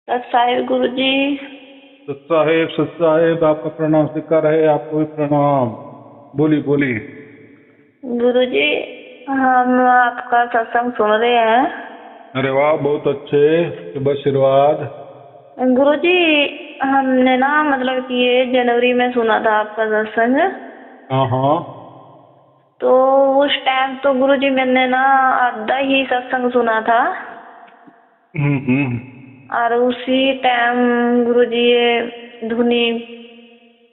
साहिब गुरु जी। सत साहेब आपका प्रणाम स्वीकार है। आपको भी प्रणाम। बोलिए बोलिए। गुरु जी, हम आपका सत्संग सुन रहे हैं। अरे वाह, बहुत अच्छे, शुभ आशीर्वाद। गुरु जी, हमने ना मतलब कि ये जनवरी में सुना था आपका सत्संग। हाँ हाँ। तो उस टाइम तो गुरु जी मैंने ना आधा ही सत्संग सुना था। हम्म। और उसी टाइम गुरु जी ये धुनी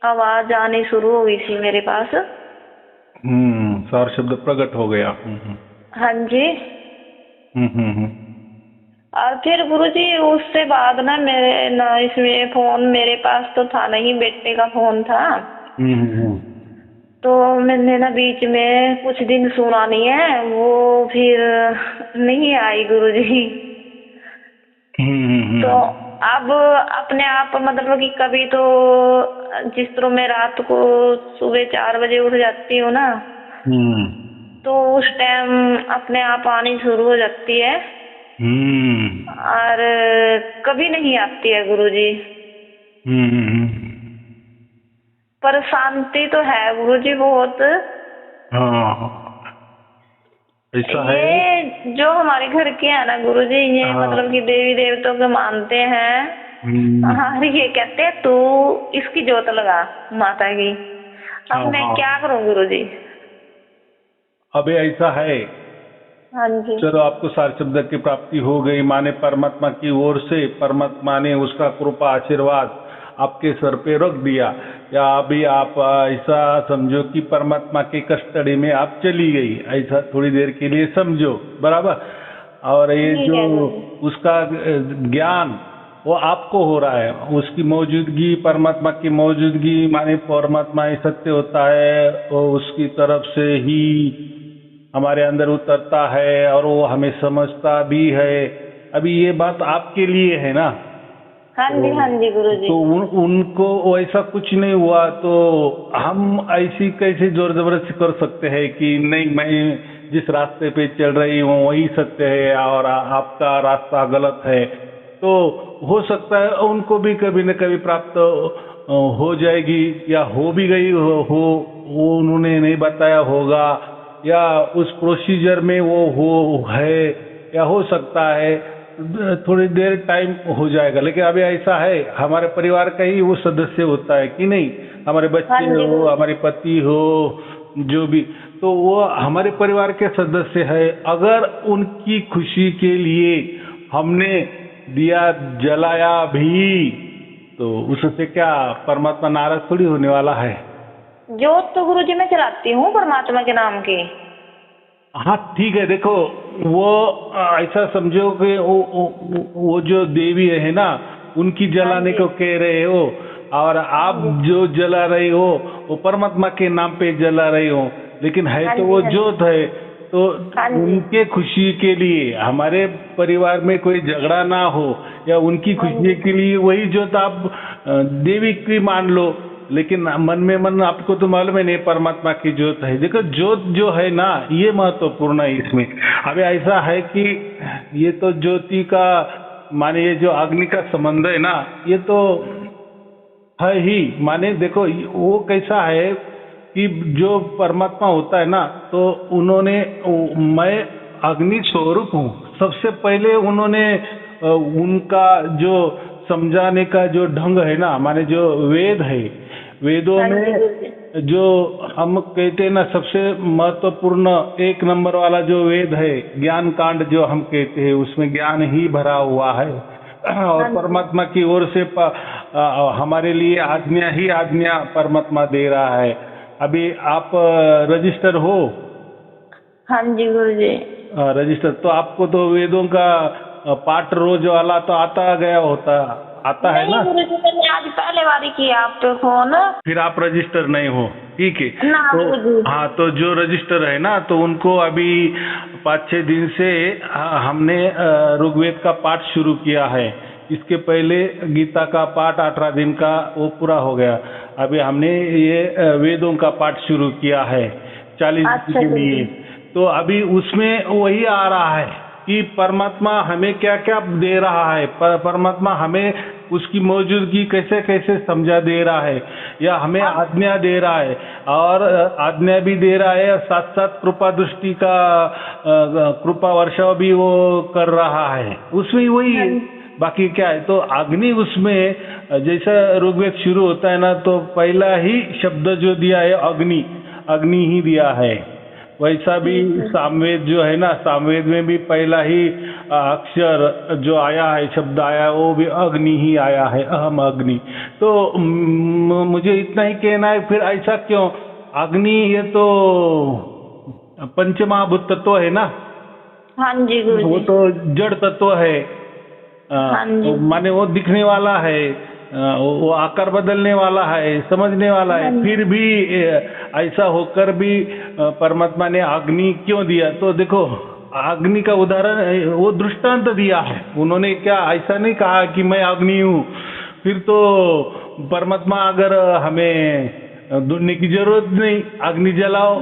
आवाज आनी शुरू हो गई थी मेरे पास। सार शब्द प्रकट हो गया। हाँ जी। हम्म। और फिर गुरुजी उससे बाद ना मेरे ना इसमें फोन मेरे पास तो था नहीं, बेटे का फोन था। हम्म। तो मैंने ना बीच में कुछ दिन सुना नहीं है, वो फिर नहीं आई गुरुजी। तो अब अपने आप मतलब कि कभी तो जिस तरह मैं रात को सुबह 4 बजे उठ जाती हूँ ना, तो उस टाइम अपने आप आनी शुरू हो जाती है। और कभी नहीं आती है गुरुजी। पर शांति तो है गुरुजी बहुत। हाँ, ऐसा है। ये जो हमारे घर के है ना गुरुजी, ये मतलब कि देवी देवताओं के मानते हैं। और ये कहते हैं तू इसकी जोत लगा माता की। अब मैं क्या करूं गुरुजी? अबे ऐसा है। हाँ जी। चलो, आपको सार शब्द की प्राप्ति हो गई, माने परमात्मा की ओर से परमात्मा ने उसका कृपा आशीर्वाद आपके सर पे रख दिया। या अभी आप ऐसा समझो कि परमात्मा के कस्टडी में आप चली गई, ऐसा थोड़ी देर के लिए समझो, बराबर। और ये जो उसका ज्ञान वो आपको हो रहा है, उसकी मौजूदगी, परमात्मा की मौजूदगी, माने परमात्मा ही सत्य होता है, वो उसकी तरफ से ही हमारे अंदर उतरता है और वो हमें समझता भी है। अभी ये बात आपके लिए है ना। हाँ जी, हाँ जी गुरुजी। तो उनको ऐसा कुछ नहीं हुआ, तो हम ऐसी कैसे जोर जबरदस्ती कर सकते हैं कि नहीं, मैं जिस रास्ते पे चल रही हूँ वही सत्य है और आपका रास्ता गलत है। तो हो सकता है उनको भी कभी न कभी प्राप्त हो जाएगी, या हो भी गई हो वो उन्होंने नहीं बताया होगा, या उस प्रोसीजर में वो हो है, या हो सकता है थोड़ी देर टाइम हो जाएगा। लेकिन अभी ऐसा है, हमारे परिवार का ही वो सदस्य होता है कि नहीं, हमारे बच्चे हो, हमारे पति हो, जो भी, तो वो हमारे परिवार के सदस्य है। अगर उनकी खुशी के लिए हमने दिया जलाया भी, तो उससे क्या परमात्मा नाराज थोड़ी होने वाला है। जोत तो गुरुजी मैं चलाती हूँ परमात्मा के नाम की। हाँ ठीक है, देखो वो ऐसा समझो कि वो जो देवी है ना, उनकी जलाने को कह रहे हो, और आप जो जला रही हो वो परमात्मा के नाम पे जला रही हो, लेकिन है तो वो ज्योत है। तो उनके खुशी के लिए, हमारे परिवार में कोई झगड़ा ना हो, या उनकी खुशी के लिए वही ज्योत आप देवी की मान लो। लेकिन मन में मन आपको तो मालूम है नहीं, परमात्मा की ज्योत है। देखो ज्योत जो है ना, ये महत्वपूर्ण है इसमें। अभी ऐसा है कि ये तो ज्योति का माने, ये जो अग्नि का संबंध है ना, ये तो है ही। माने देखो वो कैसा है कि जो परमात्मा होता है ना, तो उन्होंने, मैं अग्नि स्वरूप हूँ, सबसे पहले उन्होंने उनका जो समझाने का जो ढंग है ना, माने जो वेद है, वेदों में जो हम कहते हैं ना, सबसे महत्वपूर्ण 1 नंबर वाला जो वेद है, ज्ञान कांड जो हम कहते हैं, उसमें ज्ञान ही भरा हुआ है। और परमात्मा की ओर से हमारे लिए आज्ञा ही आज्ञा परमात्मा दे रहा है। अभी आप रजिस्टर हो? हाँ जी गुरुजी। रजिस्टर तो आपको तो वेदों का पाठ रोज वाला तो आता है ना। गुरुजी मैंने आज पहले बारी किया आप पे फोन। फिर आप रजिस्टर नहीं हो, ठीक है। तो हाँ, तो जो रजिस्टर है ना, तो उनको अभी 5-6 दिन से हमने ऋग्वेद का पाठ शुरू किया है। इसके पहले गीता का पाठ 18 दिन का वो पूरा हो गया। अभी हमने ये वेदों का पाठ शुरू किया है 40 दिन के लिए। तो अभी उसमें वही आ रहा है कि परमात्मा हमें क्या क्या दे रहा है, परमात्मा हमें उसकी मौजूदगी कैसे कैसे समझा दे रहा है, या हमें आज्ञा दे रहा है, और आज्ञा भी दे रहा है, साथ साथ कृपा दृष्टि का कृपा वर्षा भी वो कर रहा है, उसमें वही है। बाकी क्या है, तो अग्नि उसमें जैसा ऋग्वेद शुरू होता है ना, तो पहला ही शब्द जो दिया है अग्नि, अग्नि ही दिया है। वैसा भी सामवेद जो है ना, सामवेद में भी पहला ही अक्षर जो आया है, शब्द आया, वो भी अग्नि ही आया है, अहम अग्नि। तो मुझे इतना ही कहना है, फिर ऐसा क्यों? अग्नि ये तो पंचमहाभूत तत्व है ना। हाँ जी गुरुजी। वो तो जड़ तत्व है, माने वो दिखने वाला है, वो आकार बदलने वाला है, समझने वाला है। फिर भी ऐसा होकर भी परमात्मा ने अग्नि क्यों दिया? तो देखो, अग्नि का उदाहरण, वो दृष्टांत दिया है उन्होंने। क्या ऐसा नहीं कहा कि मैं अग्नि हूँ, फिर तो परमात्मा अगर हमें ढूंढने की जरूरत नहीं, अग्नि जलाओ,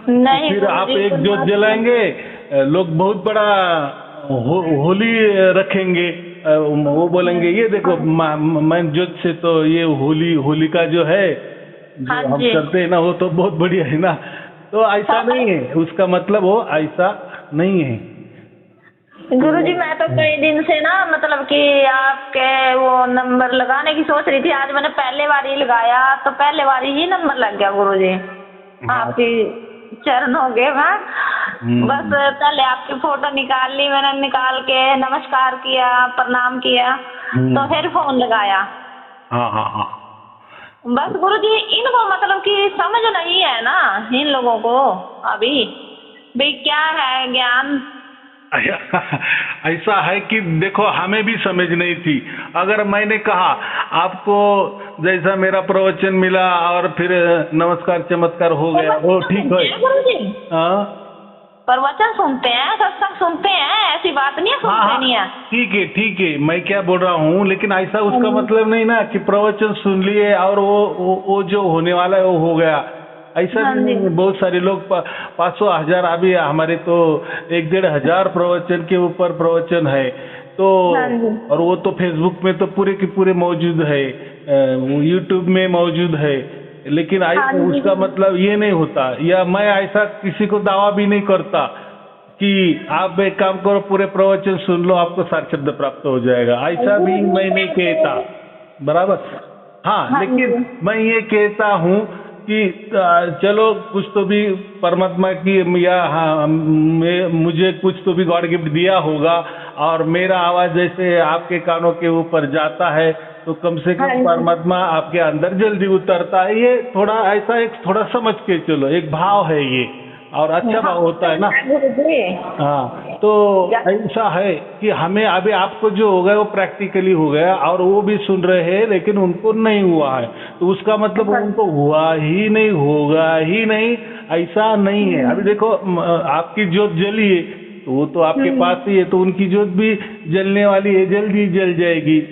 नहीं, फिर आप एक जोत जलाएंगे, लोग बहुत बड़ा होली रखेंगे, वो बोलेंगे ये देखो मैं जोत से तो ये होलिका जो है जो हम करते हैं ना, वो तो बहुत बढ़िया है ना। तो ऐसा नहीं है, उसका मतलब वो ऐसा नहीं है। गुरुजी मैं तो कई दिन से ना, मतलब कि आपके वो नंबर लगाने की सोच रही थी। आज मैंने पहले बार ही लगाया, तो पहले बार ही नंबर लग गया गुरुजी। आपकी चरण हो गए। मैं बस पहले आपकी फोटो निकाल ली, मैंने निकाल के नमस्कार किया, प्रणाम किया, तो फिर फोन लगाया। हाँ हाँ हाँ। बस गुरुजी इनको मतलब कि समझ नहीं है ना इन लोगों को अभी, भाई क्या है ज्ञान। ऐसा है कि देखो, हमें भी समझ नहीं थी। अगर मैंने कहा आपको जैसा मेरा प्रवचन मिला और फिर नमस्कार चमत्कार हो गया, वो ठीक है। हाँ, प्रवचन सुनते हैं, सत्संग सुनते हैं, ऐसी बात नहीं है, सुनते नहीं है। ठीक है, मैं क्या बोल रहा हूँ, लेकिन ऐसा उसका मतलब नहीं ना कि प्रवचन सुन लिए और वो जो होने वाला है वो हो गया, ऐसा नहीं। बहुत सारे लोग 500 1000 अभी हमारे तो 1-1.5 प्रवचन के ऊपर प्रवचन है, तो और वो तो फेसबुक में तो पूरे के पूरे मौजूद है, यूट्यूब में मौजूद है। लेकिन उसका मतलब ये नहीं होता, या मैं ऐसा किसी को दावा भी नहीं करता कि आप एक काम करो, पूरे प्रवचन सुन लो, आपको सार शब्द प्राप्त हो जाएगा, ऐसा भी मैं नहीं कहता, बराबर। हाँ, लेकिन मैं ये कहता हूँ कि चलो कुछ तो भी परमात्मा की, या मुझे कुछ तो भी गॉड गिफ्ट दिया होगा, और मेरा आवाज जैसे आपके कानों के ऊपर जाता है, तो कम से कम परमात्मा आपके अंदर जल्दी उतरता है। ये थोड़ा ऐसा एक थोड़ा समझ के चलो, एक भाव है ये, और अच्छा भाव होता है ना। हाँ, तो ऐसा है कि हमें अभी आपको जो हो गया वो प्रैक्टिकली हो गया, और वो भी सुन रहे हैं, लेकिन उनको नहीं हुआ है, तो उसका मतलब उनको हुआ ही नहीं, होगा ही नहीं, ऐसा नहीं है। अभी देखो, आपकी ज्योत जली है, तो वो तो आपके पास ही है, तो उनकी ज्योत भी जलने वाली है, जल्दी जल जाएगी।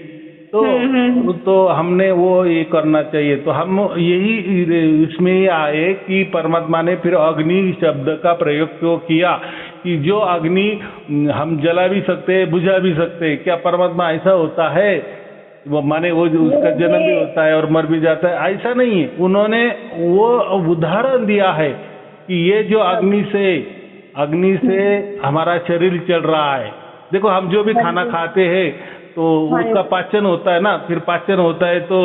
तो हमने वो ये करना चाहिए। तो हम यही इसमें ही आए कि परमात्मा ने फिर अग्नि शब्द का प्रयोग क्यों किया, कि जो अग्नि हम जला भी सकते हैं, बुझा भी सकते हैं। क्या परमात्मा ऐसा होता है? वो माने वो जो उसका जन्म भी होता है और मर भी जाता है, ऐसा नहीं है। उन्होंने वो उदाहरण दिया है कि ये जो अग्नि से हमारा शरीर चल रहा है। देखो, हम जो भी खाना खाते हैं तो उसका पाचन होता है ना, फिर पाचन होता है तो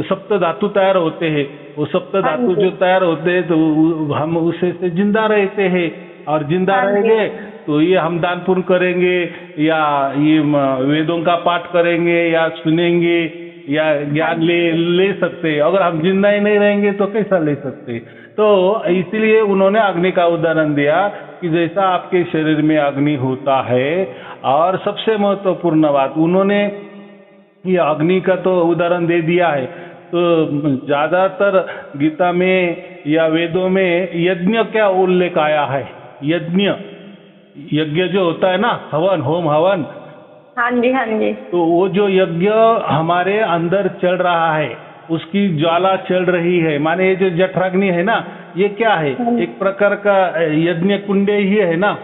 सप्त धातु तैयार होते हैं। वो सप्त धातु जो तैयार होते हैं तो हम उससे से जिंदा रहते हैं, और जिंदा रहेंगे तो ये हम दान पुण्य करेंगे, या ये वेदों का पाठ करेंगे, या सुनेंगे, या ज्ञान ले सकते हैं। अगर हम जिंदा ही नहीं रहेंगे तो कैसा ले सकते? तो इसलिए उन्होंने अग्नि का उदाहरण दिया कि जैसा आपके शरीर में अग्नि होता है, और सबसे महत्वपूर्ण बात उन्होंने ये अग्नि का तो उदाहरण दे दिया है। तो ज्यादातर गीता में या वेदों में यज्ञ क्या उल्लेख आया है? यज्ञ जो होता है ना, हवन, होम हवन। हाँ जी। तो वो जो यज्ञ हमारे अंदर चल रहा है, उसकी ज्वाला चल रही है, माने ये जो जठराग्नि है ना, ये क्या है? एक प्रकार का यज्ञ कुंड ही है ना।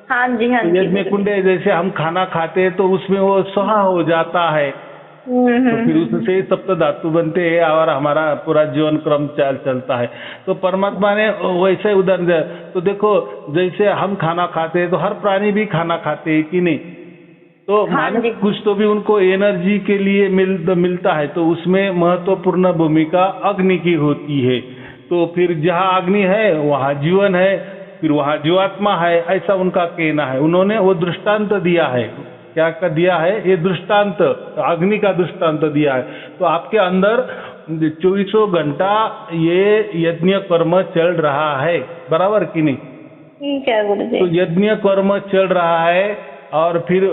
हाँ जी, हाँ तो जी, यज्ञ कुंड है, जैसे हम खाना खाते हैं तो उसमें वो स्वाहा हो जाता है, तो फिर उससे सप्त धातु बनते हैं और हमारा पूरा जीवन क्रम चलता है। तो परमात्मा ने वैसे ही उदाहरण दिया। तो देखो जैसे हम खाना खाते हैं तो हर प्राणी भी खाना खाते हैं कि नहीं, तो हाँ माने जी, कुछ तो भी उनको एनर्जी के लिए मिलता है, तो उसमें महत्वपूर्ण भूमिका अग्नि की होती है। तो फिर जहाँ अग्नि है वहाँ जीवन है, फिर वहाँ जीवात्मा है, ऐसा उनका कहना है। उन्होंने वो दृष्टांत दिया है, क्या का दिया है, ये दृष्टांत अग्नि का दृष्टांत दिया है। तो आपके अंदर 24 घंटा ये यज्ञ कर्म चल रहा है, बराबर कि नहीं? ठीक है गुरुजी। तो यज्ञ कर्म चल रहा है और फिर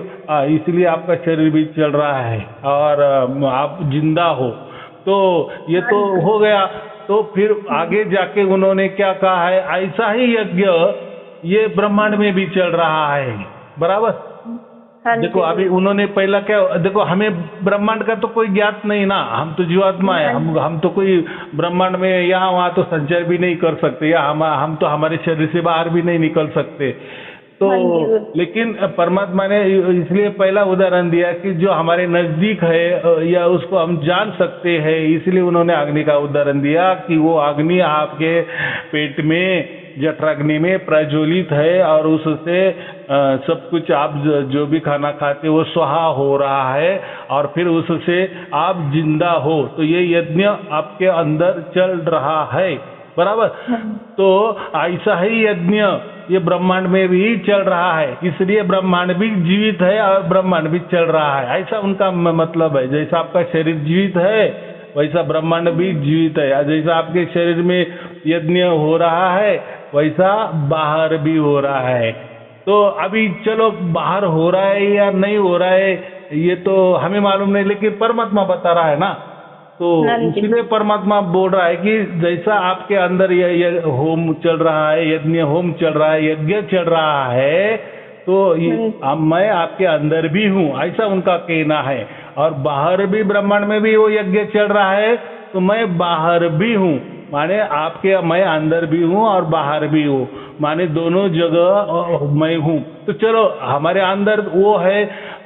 इसलिए आपका शरीर भी चल रहा है और आप जिंदा हो। तो ये तो हो गया। तो फिर आगे जाके उन्होंने क्या कहा है, ऐसा ही यज्ञ ये ब्रह्मांड में भी चल रहा है, बराबर। देखो अभी उन्होंने पहला क्या, देखो हमें ब्रह्मांड का तो कोई ज्ञात नहीं ना, हम तो जीवात्मा है, हम तो कोई ब्रह्मांड में यहाँ वहाँ तो संचार भी नहीं कर सकते, या हम तो हमारे शरीर से बाहर भी नहीं निकल सकते। तो लेकिन परमात्मा ने इसलिए पहला उदाहरण दिया कि जो हमारे नजदीक है या उसको हम जान सकते हैं, इसलिए उन्होंने अग्नि का उदाहरण दिया कि वो अग्नि आपके पेट में जठराग्नि में प्रज्वलित है और उससे सब कुछ आप जो भी खाना खाते वो स्वाहा हो रहा है और फिर उससे आप जिंदा हो। तो ये यज्ञ आपके अंदर चल रहा है, बराबर। तो ऐसा ही यज्ञ ये ब्रह्मांड में भी चल रहा है, इसलिए ब्रह्मांड भी जीवित है और ब्रह्मांड भी चल रहा है, ऐसा उनका मतलब है। जैसा आपका शरीर जीवित है वैसा ब्रह्मांड भी जीवित है, जैसा आपके शरीर में यज्ञ हो रहा है वैसा बाहर भी हो रहा है। तो अभी चलो बाहर हो रहा है या नहीं हो रहा है ये तो हमें मालूम नहीं, लेकिन परमात्मा बता रहा है ना। तो इसलिए परमात्मा बोल रहा है कि जैसा आपके अंदर ये होम चल रहा है, यज्ञ होम चल रहा है, यज्ञ चल रहा है, तो मैं आपके अंदर भी हूँ, ऐसा उनका कहना है। और बाहर भी ब्रह्मांड में भी वो यज्ञ चल रहा है, तो मैं बाहर भी हूँ, माने आपके मैं अंदर भी हूँ और बाहर भी हूँ, माने दोनों जगह मैं हूँ। तो चलो हमारे अंदर वो है,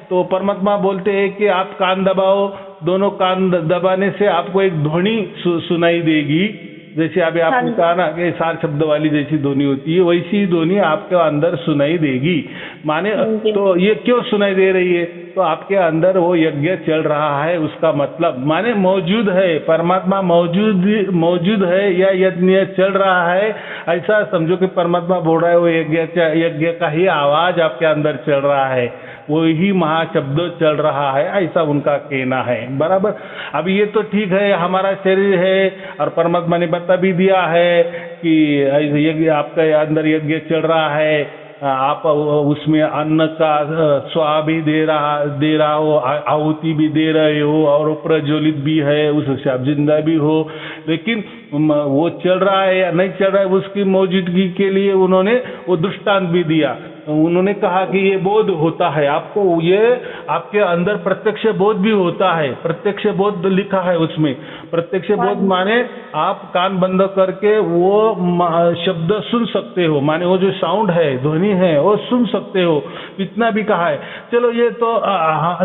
तो परमात्मा बोलते हैं कि आप कान दबाओ, दोनों कान दबाने से आपको एक ध्वनि सुनाई देगी। जैसे अभी आपने कहा ना कि 4 शब्द वाली जैसी ध्वनि होती है, वैसी ध्वनि आपके अंदर सुनाई देगी। माने तो ये क्यों सुनाई दे रही है, तो आपके अंदर वो यज्ञ चल रहा है, उसका मतलब माने मौजूद है, परमात्मा मौजूद है या यज्ञ चल रहा है, ऐसा समझो कि परमात्मा बोल रहा है वो यज्ञ का ही आवाज आपके अंदर चल रहा है, वो ही महाशब्द चल रहा है, ऐसा उनका कहना है, बराबर। अब ये तो ठीक है, हमारा शरीर है और परमात्मा ने बता भी दिया है कि यज्ञ आपके अंदर यज्ञ चल रहा है, आप उसमें अन्न का स्वाहा भी दे रहा हो, आहुति भी दे रहे हो और प्रज्वलित भी है, उससे आप जिंदा भी हो। लेकिन वो चल रहा है या नहीं चल रहा है, उसकी मौजूदगी के लिए उन्होंने वो दृष्टांत भी दिया। उन्होंने कहा कि ये बोध होता है आपको, ये आपके अंदर प्रत्यक्ष बोध भी होता है, प्रत्यक्ष बोध लिखा है उसमें। प्रत्यक्ष बोध माने आप कान बंद करके वो शब्द सुन सकते हो, माने वो जो साउंड है, ध्वनि है, वो सुन सकते हो, इतना भी कहा है। चलो ये तो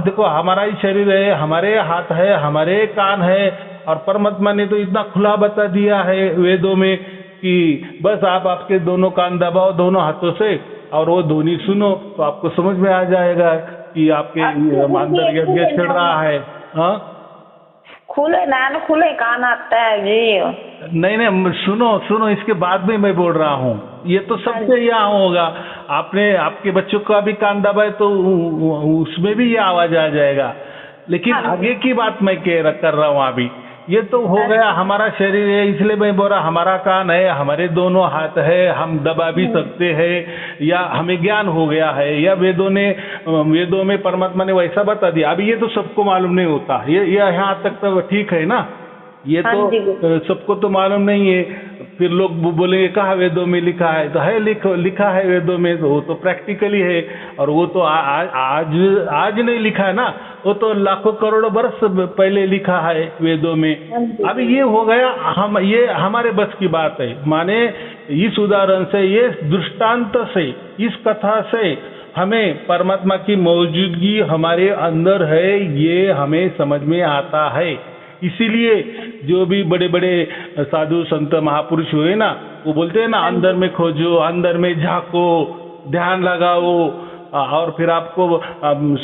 देखो हमारा ही शरीर है, हमारे हाथ है, हमारे कान है, और परमात्मा ने तो इतना खुला बता दिया है वेदों में कि बस आप आपके दोनों कान दबाओ दोनों हाथों से और वो ध्वनि सुनो, तो आपको समझ में आ जाएगा कि आपके अंदर यज्ञ चल रहा है। हाँ, खुले कान आता है जी। नहीं, सुनो, इसके बाद में मैं बोल रहा हूँ, ये तो सबसे यहाँ होगा। आपके बच्चों का भी कान दबाए तो उसमें भी ये आवाज आ जाएगा, लेकिन आगे की बात मैं कर रहा हूँ अभी। ये तो हो गया हमारा शरीर है, इसलिए मैं बोल रहा हमारा कान है, हमारे दोनों हाथ है, हम दबा भी सकते हैं, या हमें ज्ञान हो गया है, या वेदों में परमात्मा ने वैसा बता दिया। अभी ये तो सबको मालूम नहीं होता, ये यहाँ तक तो ठीक है ना, ये तो सबको तो मालूम नहीं है। फिर लोग बोलेंगे कहाँ वेदों में लिखा है, तो है लिखा है वेदों में, तो वो तो प्रैक्टिकली है। और वो तो आज नहीं लिखा है ना, वो तो लाखों करोड़ों वर्ष पहले लिखा है वेदों में। अब ये हो गया ये हमारे बस की बात है। माने इस उदाहरण से, ये दृष्टांत से, इस कथा से हमें परमात्मा की मौजूदगी हमारे अंदर है, ये हमें समझ में आता है। इसीलिए जो भी बड़े बड़े साधु संत महापुरुष हुए ना, वो बोलते हैं ना, अंदर में खोजो, अंदर में झांको, ध्यान लगाओ, और फिर आपको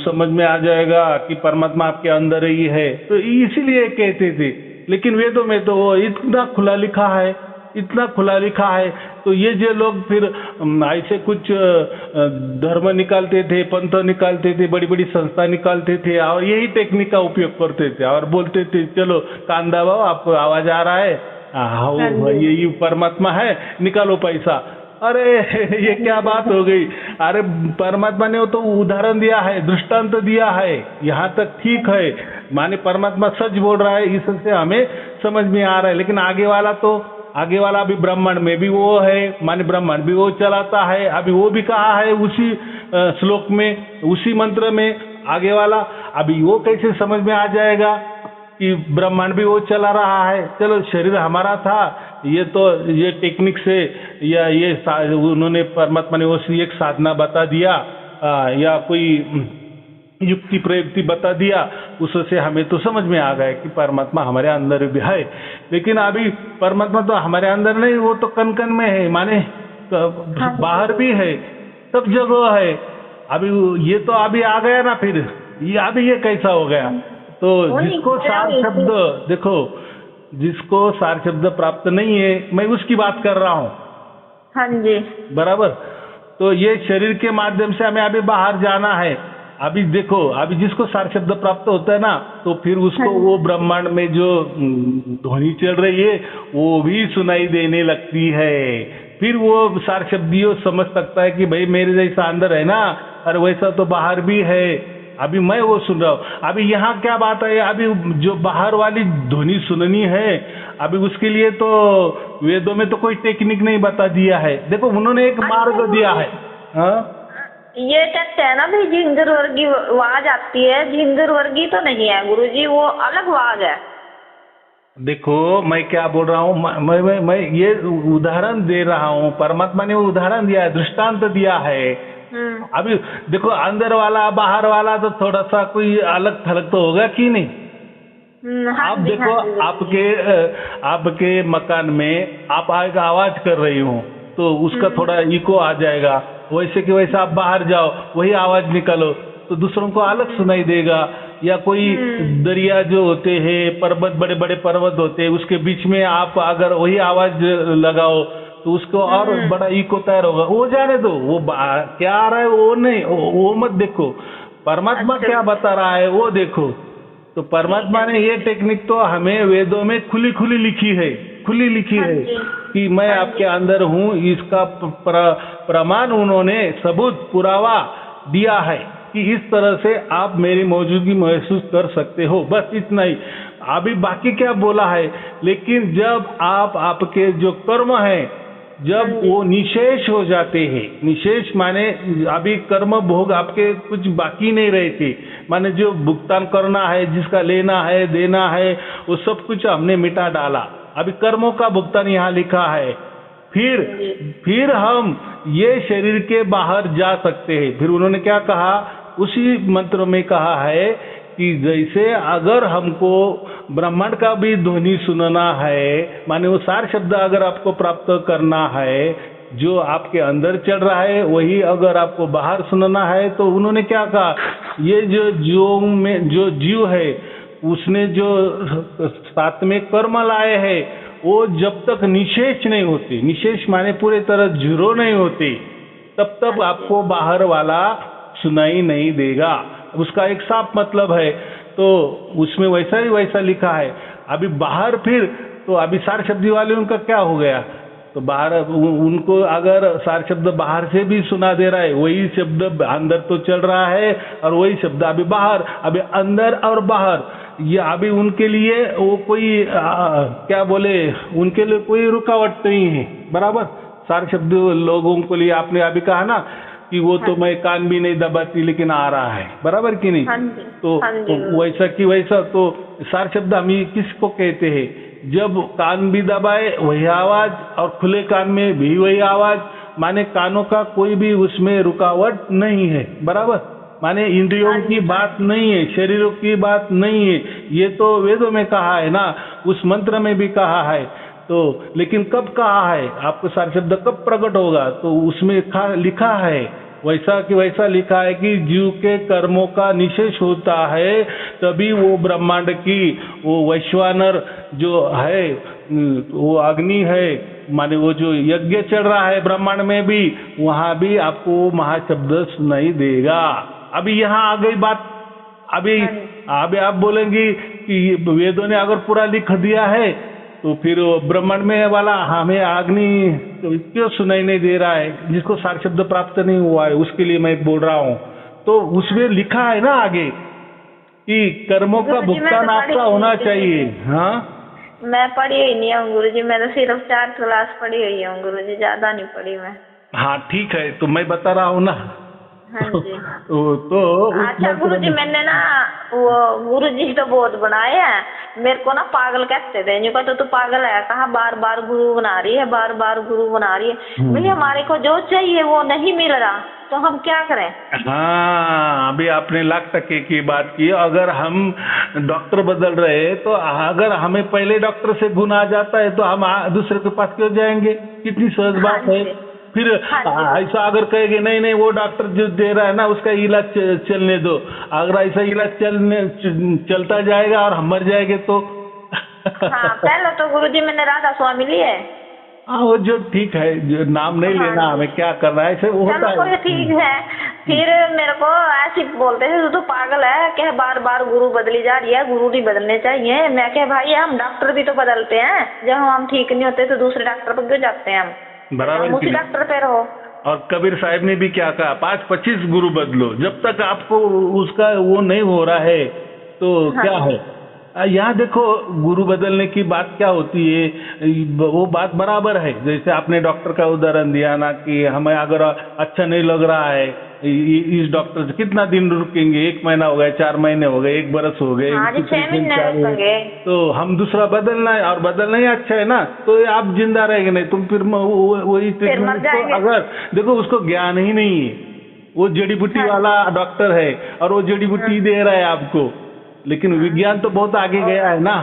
समझ में आ जाएगा कि परमात्मा आपके अंदर ही है। तो इसीलिए कहते थे। लेकिन वेदों में तो वो इतना खुला लिखा है, इतना खुला लिखा है। तो ये जो लोग फिर ऐसे कुछ धर्म निकालते थे, पंथ निकालते थे, बड़ी बड़ी संस्था निकालते थे, और यही टेक्निक का उपयोग करते थे और बोलते थे चलो कान दबाओ, आप आवाज आ रहा है, हाँ ये परमात्मा है, निकालो पैसा। अरे ये क्या बात हो गई? अरे परमात्मा ने वो तो उदाहरण दिया है, दृष्टांत दिया है, यहाँ तक ठीक है, माने परमात्मा सच बोल रहा है, इससे हमें समझ में आ रहा है। लेकिन आगे वाला अभी ब्राह्मण में भी वो है, माने ब्राह्मण भी वो चलाता है। अभी वो भी कहा है उसी श्लोक में, उसी मंत्र में आगे वाला, अभी वो कैसे समझ में आ जाएगा कि ब्रह्मांड भी वो चला रहा है? चलो शरीर हमारा था, ये तो ये टेक्निक से या ये उन्होंने परमात्मा ने वो एक साधना बता दिया, या कोई युक्ति प्रयुक्ति बता दिया, उससे हमें तो समझ में आ गया कि परमात्मा हमारे अंदर भी है। लेकिन अभी परमात्मा तो हमारे अंदर नहीं, वो तो कन कन में है, माने बाहर भी है, सब जगह है। अभी ये तो अभी आ गया ना, फिर ये अभी ये कैसा हो गया? तो जिसको सार शब्द, देखो जिसको सार शब्द प्राप्त नहीं है, मैं उसकी बात कर रहा हूँ। हाँ जी, बराबर। तो ये शरीर के माध्यम से हमें अभी बाहर जाना है। अभी देखो, अभी जिसको सार शब्द प्राप्त होता है ना, तो फिर उसको वो ब्रह्मांड में जो ध्वनि चल रही है वो भी सुनाई देने लगती है। फिर वो सार शब्दियों समझ सकता है कि भाई मेरे जैसा अंदर है ना, और वैसा तो बाहर भी है। अभी मैं वो सुन रहा हूँ। अभी यहाँ क्या बात है, अभी जो बाहर वाली ध्वनि सुननी है, अभी उसके लिए तो वेदों में तो कोई टेक्निक नहीं बता दिया है। देखो उन्होंने एक मार्ग दिया है। हाँ, ये कहते हैं ना भाई, झिंझर वर्गी आवाज आती है, झिंझर वर्गी तो नहीं है गुरुजी, वो अलग आवाज है। देखो मैं क्या बोल रहा हूँ, मैं ये उदाहरण दे रहा हूँ, परमात्मा ने वो उदाहरण दिया है, दृष्टांत दिया है। अभी देखो अंदर वाला बाहर वाला तो थोड़ा सा कोई अलग थलग तो होगा कि नहीं? आप देखो, आपके मकान में आप आवाज कर रही हो तो उसका थोड़ा इको आ जाएगा, वैसे कि वैसा आप बाहर जाओ, वही आवाज निकालो तो दूसरों को अलग सुनाई देगा। या कोई दरिया जो होते हैं, पर्वत, बड़े बड़े पर्वत होते हैं, उसके बीच में आप अगर वही आवाज लगाओ तो उसको और बड़ा इको तैयार होगा। वो जाने दो, वो क्या आ रहा है वो नहीं, वो मत देखो, परमात्मा क्या बता रहा है वो देखो। तो परमात्मा ने ये टेक्निक तो हमें वेदों में खुली खुली लिखी है कि मैं आपके अंदर हूँ। इसका प्रमाण उन्होंने सबूत पुरावा दिया है कि इस तरह से आप मेरी मौजूदगी महसूस कर सकते हो। बस इतना ही। अभी बाकी क्या बोला है, लेकिन जब आपके जो कर्म हैं, जब वो निशेष हो जाते हैं, निशेष माने अभी कर्म भोग आपके कुछ बाकी नहीं रहते, माने जो भुगतान करना है, जिसका लेना है देना है, वो सब कुछ हमने मिटा डाला। अभी कर्मों का भुगतान यहाँ लिखा है। फिर हम ये शरीर के बाहर जा सकते हैं। फिर उन्होंने क्या कहा, उसी मंत्र में कहा है कि जैसे अगर हमको ब्रह्मांड का भी ध्वनि सुनना है, माने वो सार शब्द अगर आपको प्राप्त करना है, जो आपके अंदर चल रहा है वही अगर आपको बाहर सुनना है, तो उन्होंने क्या कहा, ये जो जीव है उसने जो साथ में कर्म लाए हैं, वो जब तक निशेष नहीं होते, निशेष माने पूरे तरह जीरो नहीं होते, तब तक आपको बाहर वाला सुनाई नहीं देगा। उसका एक साफ मतलब है। तो उसमें वैसा ही वैसा लिखा है। अभी बाहर फिर तो अभी सार शब्दी वाले उनका क्या हो गया, तो बाहर उनको अगर सार शब्द बाहर से भी सुना दे रहा है, वही शब्द अंदर तो चल रहा है और वही शब्द अभी बाहर, अभी अंदर और बाहर ये अभी उनके लिए वो कोई क्या बोले, उनके लिए कोई रुकावट नहीं है, बराबर। सारे शब्द लोगों के लिए आपने अभी कहा ना कि वो तो मैं कान भी नहीं दबाती लेकिन आ रहा है, बराबर कि नहीं? तो वैसा कि वैसा तो सार शब्द हम किसको कहते हैं? जब कान भी दबाए वही आवाज और खुले कान में भी वही आवाज, माने कानों का कोई भी उसमें रुकावट नहीं है, बराबर। माने इंद्रियों की बात नहीं है, शरीरों की बात नहीं है, ये तो वेदों में कहा है ना, उस मंत्र में भी कहा है। तो लेकिन कब कहा है, आपको सार शब्द कब प्रकट होगा? तो उसमें लिखा है वैसा कि वैसा लिखा है कि जीव के कर्मों का निशेष होता है, तभी वो ब्रह्मांड की वो वैश्वानर जो है, वो अग्नि है, माने वो जो यज्ञ चल रहा है ब्रह्मांड में भी, वहां भी आपको महाशब्द सुनाई देगा। अभी यहाँ आ गई बात, अभी आप बोलेंगी कि वेदों ने अगर पूरा लिख दिया है तो फिर ब्रह्मांड में वाला हमें अग्नि क्यों सुनाई नहीं दे रहा है? जिसको सार शब्द प्राप्त नहीं हुआ है उसके लिए मैं बोल रहा हूँ। तो उसमें लिखा है ना आगे कि कर्मों का भुगतान आपका होना चाहिए। हाँ, मैं पढ़ी हुई नहीं हूँ गुरुजी, मैं तो सिर्फ 4 क्लास पढ़ी हुई हूँ गुरुजी, ज्यादा नहीं पढ़ी मैं। हाँ ठीक है, तो मैं बता रहा हूँ ना। हाँ जी। तो अच्छा गुरुजी, मैंने ना वो गुरुजी तो बहुत बनाए हैं, मेरे को ना पागल कहते थे, यूँ कहते तो पागल है, कहा बार बार गुरु बना रही है, बार बार गुरु बना रही है। भाई हमारे को जो चाहिए वो नहीं मिल रहा तो हम क्या करें? हाँ, अभी आपने %1 की बात की। अगर हम डॉक्टर बदल रहे तो अगर हमें पहले डॉक्टर से गुण आ जाता है तो हम दूसरे के पास क्यों जाएंगे? कितनी सहज बात है। फिर ऐसा अगर कहेंगे नहीं नहीं वो डॉक्टर जो दे रहा है ना उसका इलाज चलने दो, अगर ऐसा इलाज चलता जाएगा और हम मर जाएंगे तो हाँ, पहले तो गुरुजी मैंने राधा स्वामी लिए। हाँ, वो जो ठीक है, जो नाम नहीं लेना, हमें क्या करना है, ऐसे होता है। ठीक है। फिर मेरे को ऐसे बोलते थे तू पागल है, क्या बार बार गुरु बदली जा रही है, गुरु नहीं बदलने चाहिए। मैं कह भाई हम डॉक्टर भी तो बदलते हैं, जब हम ठीक नहीं होते तो दूसरे डॉक्टर पर क्यों जाते हैं हम? बराबर, उसी डॉक्टर पे रहो। और कबीर साहब ने भी क्या कहा, 5-25 गुरु बदलो, जब तक आपको उसका वो नहीं हो रहा है तो क्या है। यहाँ देखो गुरु बदलने की बात क्या होती है, वो बात बराबर है। जैसे आपने डॉक्टर का उदाहरण दिया ना कि हमें अगर अच्छा नहीं लग रहा है इस डॉक्टर से, कितना दिन रुकेंगे? 1 महीना हो गया, 4 महीने हो गए, 1 बरस हो गए, 6 महीने, तो हम दूसरा बदलना है और बदलना ही अच्छा है ना, तो आप जिंदा रहेंगे, नहीं तुम फिर वही ट्रीटमेंट। अगर देखो उसको ज्ञान ही नहीं है, वो जड़ी बूटी वाला डॉक्टर है और वो जड़ी बूटी दे रहा है आपको, लेकिन विज्ञान तो बहुत आगे गया है ना।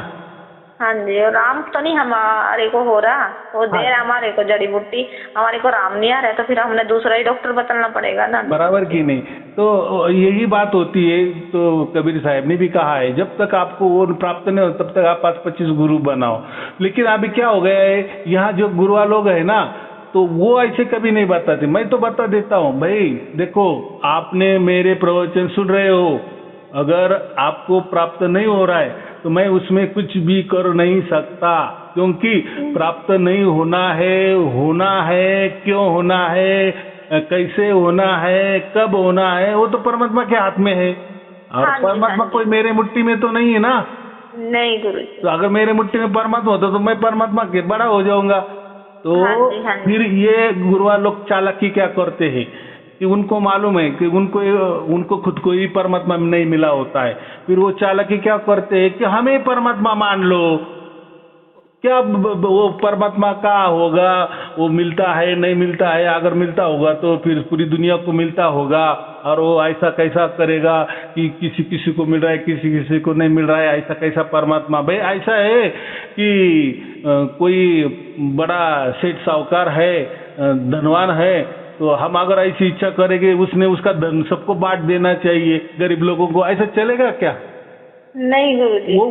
हाँ जी, और राम तो नहीं हमारे को हो रहा, वो दे रहा हमारे को जड़ी बूटी, हमारे को राम नहीं आ रहा है, तो फिर हमने दूसरा ही डॉक्टर बदलना पड़ेगा ना। बराबर की नहीं, तो यही बात होती है। तो कबीर साहब ने भी कहा है जब तक आपको वो प्राप्त नहीं हो तब तक आप 5-25 गुरु बनाओ। लेकिन अभी क्या हो गया है, यहाँ जो गुरुआ लोग है ना, तो वो ऐसे कभी नहीं बताते। मैं तो बता देता हूँ, भाई देखो आपने मेरे प्रवचन सुन रहे हो, अगर आपको प्राप्त नहीं हो रहा है तो मैं उसमें कुछ भी कर नहीं सकता, क्योंकि प्राप्त नहीं होना है, क्यों होना है, कैसे होना है, कब होना है, वो तो परमात्मा के हाथ में है। और परमात्मा कोई मेरे मुट्ठी में तो नहीं है ना। नहीं गुरु, तो अगर मेरे मुट्ठी में परमात्मा होता तो मैं परमात्मा के बड़ा हो जाऊंगा। तो फिर ये गुरुआ लोग चालाकी क्या करते हैं कि उनको मालूम है कि उनको खुद को ही परमात्मा नहीं मिला होता है, फिर वो चालाकी क्या करते हैं कि हमें परमात्मा मान लो। क्या वो परमात्मा का होगा, वो मिलता है नहीं मिलता है, अगर मिलता होगा तो फिर पूरी दुनिया को मिलता होगा, और वो ऐसा कैसा करेगा कि किसी किसी को मिल रहा है किसी किसी को नहीं मिल रहा है, ऐसा कैसा परमात्मा। भाई ऐसा है कि कोई बड़ा सेठ साहूकार है, धनवान है, तो हम अगर ऐसी इच्छा करेंगे उसने उसका धन सबको बांट देना चाहिए गरीब लोगों को, ऐसा चलेगा क्या? नहीं गुरुजी। वो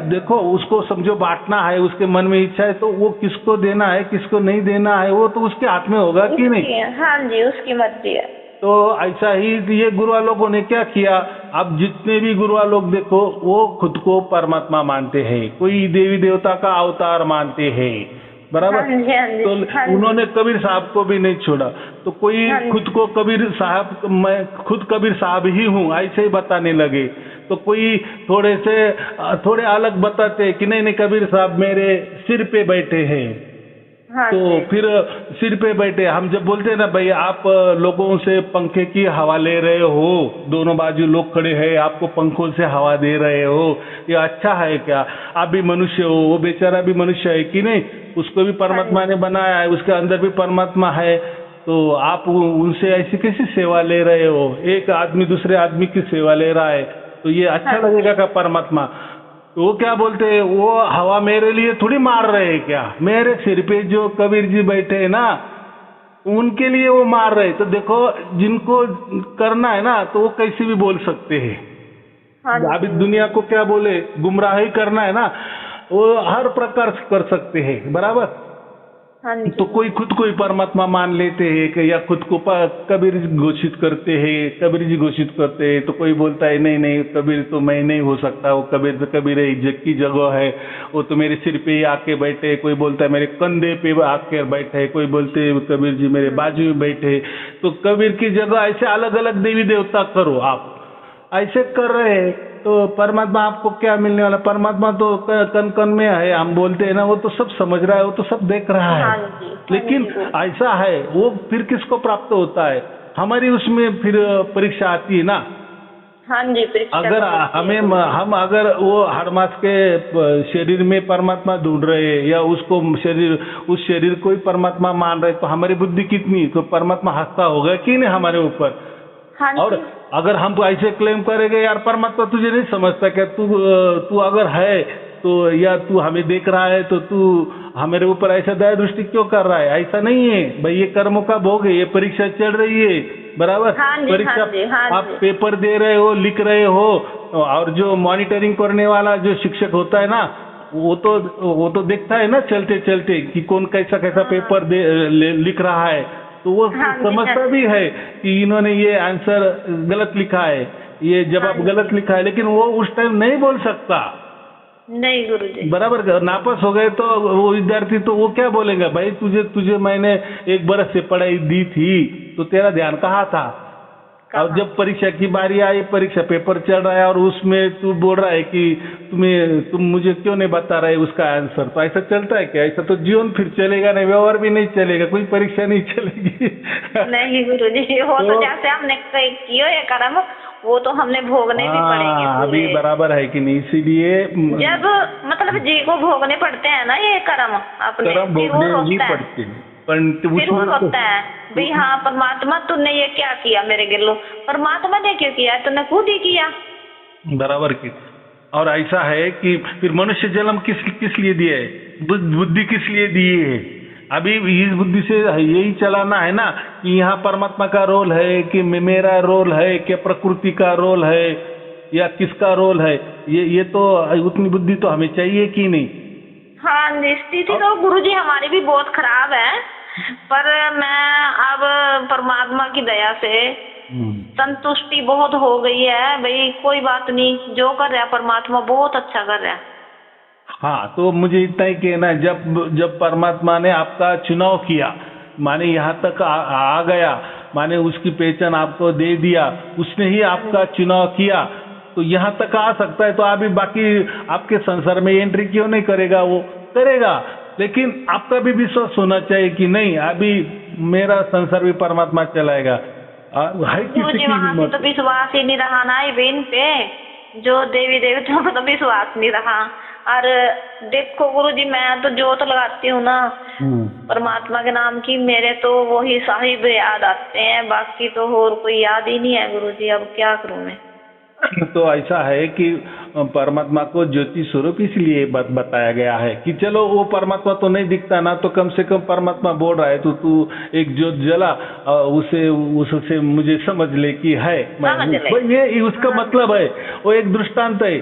देखो उसको समझो बांटना है, उसके मन में इच्छा है तो वो किसको देना है किसको नहीं देना है वो तो उसके हाथ में होगा कि नहीं। हाँ जी, उसकी मर्जी है। तो ऐसा ही ये गुरुआ लोगों ने क्या किया, अब जितने भी गुरुआ लोग देखो वो खुद को परमात्मा मानते हैं, कोई देवी देवता का अवतार मानते हैं, बराबर। हाँ जी, हाँ जी, तो हाँ जी। उन्होंने कबीर साहब को भी नहीं छोड़ा, तो कोई हाँ जी। खुद को कबीर साहब, मैं खुद कबीर साहब ही हूँ ऐसे ही बताने लगे, तो कोई थोड़े अलग बताते कि नहीं नहीं कबीर साहब मेरे सिर पे बैठे हैं। हाँ तो जी। फिर सिर पे बैठे, हम जब बोलते हैं ना भाई आप लोगों से पंखे की हवा ले रहे हो, दोनों बाजू लोग खड़े हैं, आपको पंखों से हवा दे रहे हो, ये अच्छा है क्या? आप भी मनुष्य हो, वो बेचारा भी मनुष्य है कि नहीं, उसको भी परमात्मा ने बनाया है, उसके अंदर भी परमात्मा है, तो आप उनसे ऐसी कैसी सेवा ले रहे हो? एक आदमी दूसरे आदमी की सेवा ले रहा है, तो ये अच्छा लगेगा क्या परमात्मा? तो वो क्या बोलते हैं, वो हवा मेरे लिए थोड़ी मार रहे हैं क्या, मेरे सिर पे जो कबीर जी बैठे हैं ना उनके लिए वो मार रहे। तो देखो जिनको करना है ना तो वो कैसे भी बोल सकते हैं। हाँ जी। अभी दुनिया को क्या बोले, गुमराही करना है ना, वो हर प्रकार से कर सकते हैं, बराबर। हाँ जी। तो कोई खुद को ही परमात्मा मान लेते हैं कि या खुद को कबीर जी घोषित करते हैं, कबीर जी घोषित करते हैं, तो कोई बोलता है नहीं नहीं कबीर तो मैं नहीं हो सकता, वो कबीर तो कबीर की जगह है, वो तो मेरे सिर पे ही आके बैठे, कोई बोलता है मेरे कंधे पे आके बैठे, कोई बोलते हैं कबीर जी मेरे बाजू में बैठे। तो कबीर की जगह ऐसे अलग अलग देवी देवता करो, आप ऐसे कर रहे हैं तो परमात्मा आपको क्या मिलने वाला? परमात्मा तो कन कन में है, हम बोलते हैं ना, वो तो सब समझ रहा है, वो तो सब देख रहा है। हाँ जी, हाँ लेकिन जी। ऐसा है वो फिर किसको प्राप्त होता है? हमारी उसमें फिर परीक्षा आती है ना। हाँ जी, परीक्षा अगर हम अगर वो हर मास के शरीर में परमात्मा ढूंढ रहे हैं या उस शरीर को ही परमात्मा मान रहे, तो हमारी बुद्धि कितनी, तो परमात्मा हंसता होगा कि नहीं हमारे ऊपर? हाँ और जी। अगर हम ऐसे क्लेम करेंगे यार परमात्मा तुझे नहीं समझता क्या, तू अगर है तो, या तू हमें देख रहा है तो तू हमारे ऊपर ऐसा दया दृष्टि क्यों कर रहा है? ऐसा नहीं है भाई, ये कर्मों का भोग है, ये परीक्षा चल रही है, बराबर। हाँ जी, परीक्षा हाँ जी, हाँ आप जी। पेपर दे रहे हो, लिख रहे हो, और जो मॉनिटरिंग करने वाला जो शिक्षक होता है ना वो तो देखता है ना चलते चलते कि कौन कैसा कैसा पेपर लिख रहा है, तो वो हाँ जी, समझता हाँ भी है कि इन्होंने ये आंसर गलत लिखा है, ये जवाब गलत लिखा है, लेकिन वो उस टाइम नहीं बोल सकता। नहीं गुरुजी। बराबर। नापास हो गए तो वो विद्यार्थी तो वो क्या बोलेगा, भाई तुझे मैंने 1 बरस से पढ़ाई दी थी तो तेरा ध्यान कहाँ था? और जब परीक्षा की बारी आई, परीक्षा पेपर चल रहा है और उसमें तू बोल रहा है कि तुम मुझे क्यों नहीं बता रहे उसका आंसर, तो ऐसा चलता है क्या? ऐसा तो जीवन फिर चलेगा नहीं, व्यवहार भी नहीं चलेगा, कोई परीक्षा नहीं चलेगी। नहीं गुरुजी, वो तो जैसे हमने किया ये कर्म वो तो हमने भोगने भी पड़ेंगे अभी बराबर है कि नहीं, इसीलिए जब मतलब जी को भोगने पड़ते हैं ना ये कर्म अपने, कर्म भोगने ही पड़ते हैं, फिर वो रोकता है भाई हाँ परमात्मा तूने ये क्या किया मेरे गिल्लो, परमात्मा ने क्यों किया, तूने खुद ही किया। बराबर की। और ऐसा है कि फिर मनुष्य जन्म किस लिए दिया है, बुद्धि किस लिए दी है? अभी इस बुद्धि से यही चलाना है ना कि यहाँ परमात्मा का रोल है कि मेरा रोल है कि प्रकृति का रोल है या किसका रोल है, ये तो उतनी बुद्धि तो हमें चाहिए कि नहीं? हाँ स्थिति तो गुरुजी हमारी भी बहुत खराब है, पर मैं अब परमात्मा की दया से संतुष्टि बहुत हो गई है भाई, कोई बात नहीं, जो कर रहा है परमात्मा बहुत अच्छा कर रहा है। हाँ, तो मुझे इतना ही कहना, जब परमात्मा ने आपका चुनाव किया, माने यहाँ तक आ गया, माने उसकी पहचान आपको दे दिया, उसने ही आपका चुनाव किया, तो यहाँ तक आ सकता है, तो अभी बाकी आपके संसार में एंट्री क्यों नहीं करेगा? वो करेगा, लेकिन आपका भी विश्वास होना चाहिए कि नहीं अभी मेरा संसार भी परमात्मा चलाएगा। है किसी की हिम्मत? तो विश्वास ही नहीं रहा ना इन पे, जो देवी देवताओं पर तो विश्वास नहीं रहा। और देखो गुरुजी मैं तो जोत लगाती हूँ ना परमात्मा के नाम की, मेरे तो वही साहिब याद आते हैं, बाकी तो और कोई याद ही नहीं है गुरुजी, अब क्या करूँ मैं। तो ऐसा है कि परमात्मा को ज्योति स्वरूप इसलिए बताया गया है कि चलो वो परमात्मा तो नहीं दिखता ना, तो कम से कम परमात्मा बोल रहा है तो तू एक ज्योत जला, उससे मुझे समझ ले कि है ये उसका मतलब है, वो एक दृष्टांत है।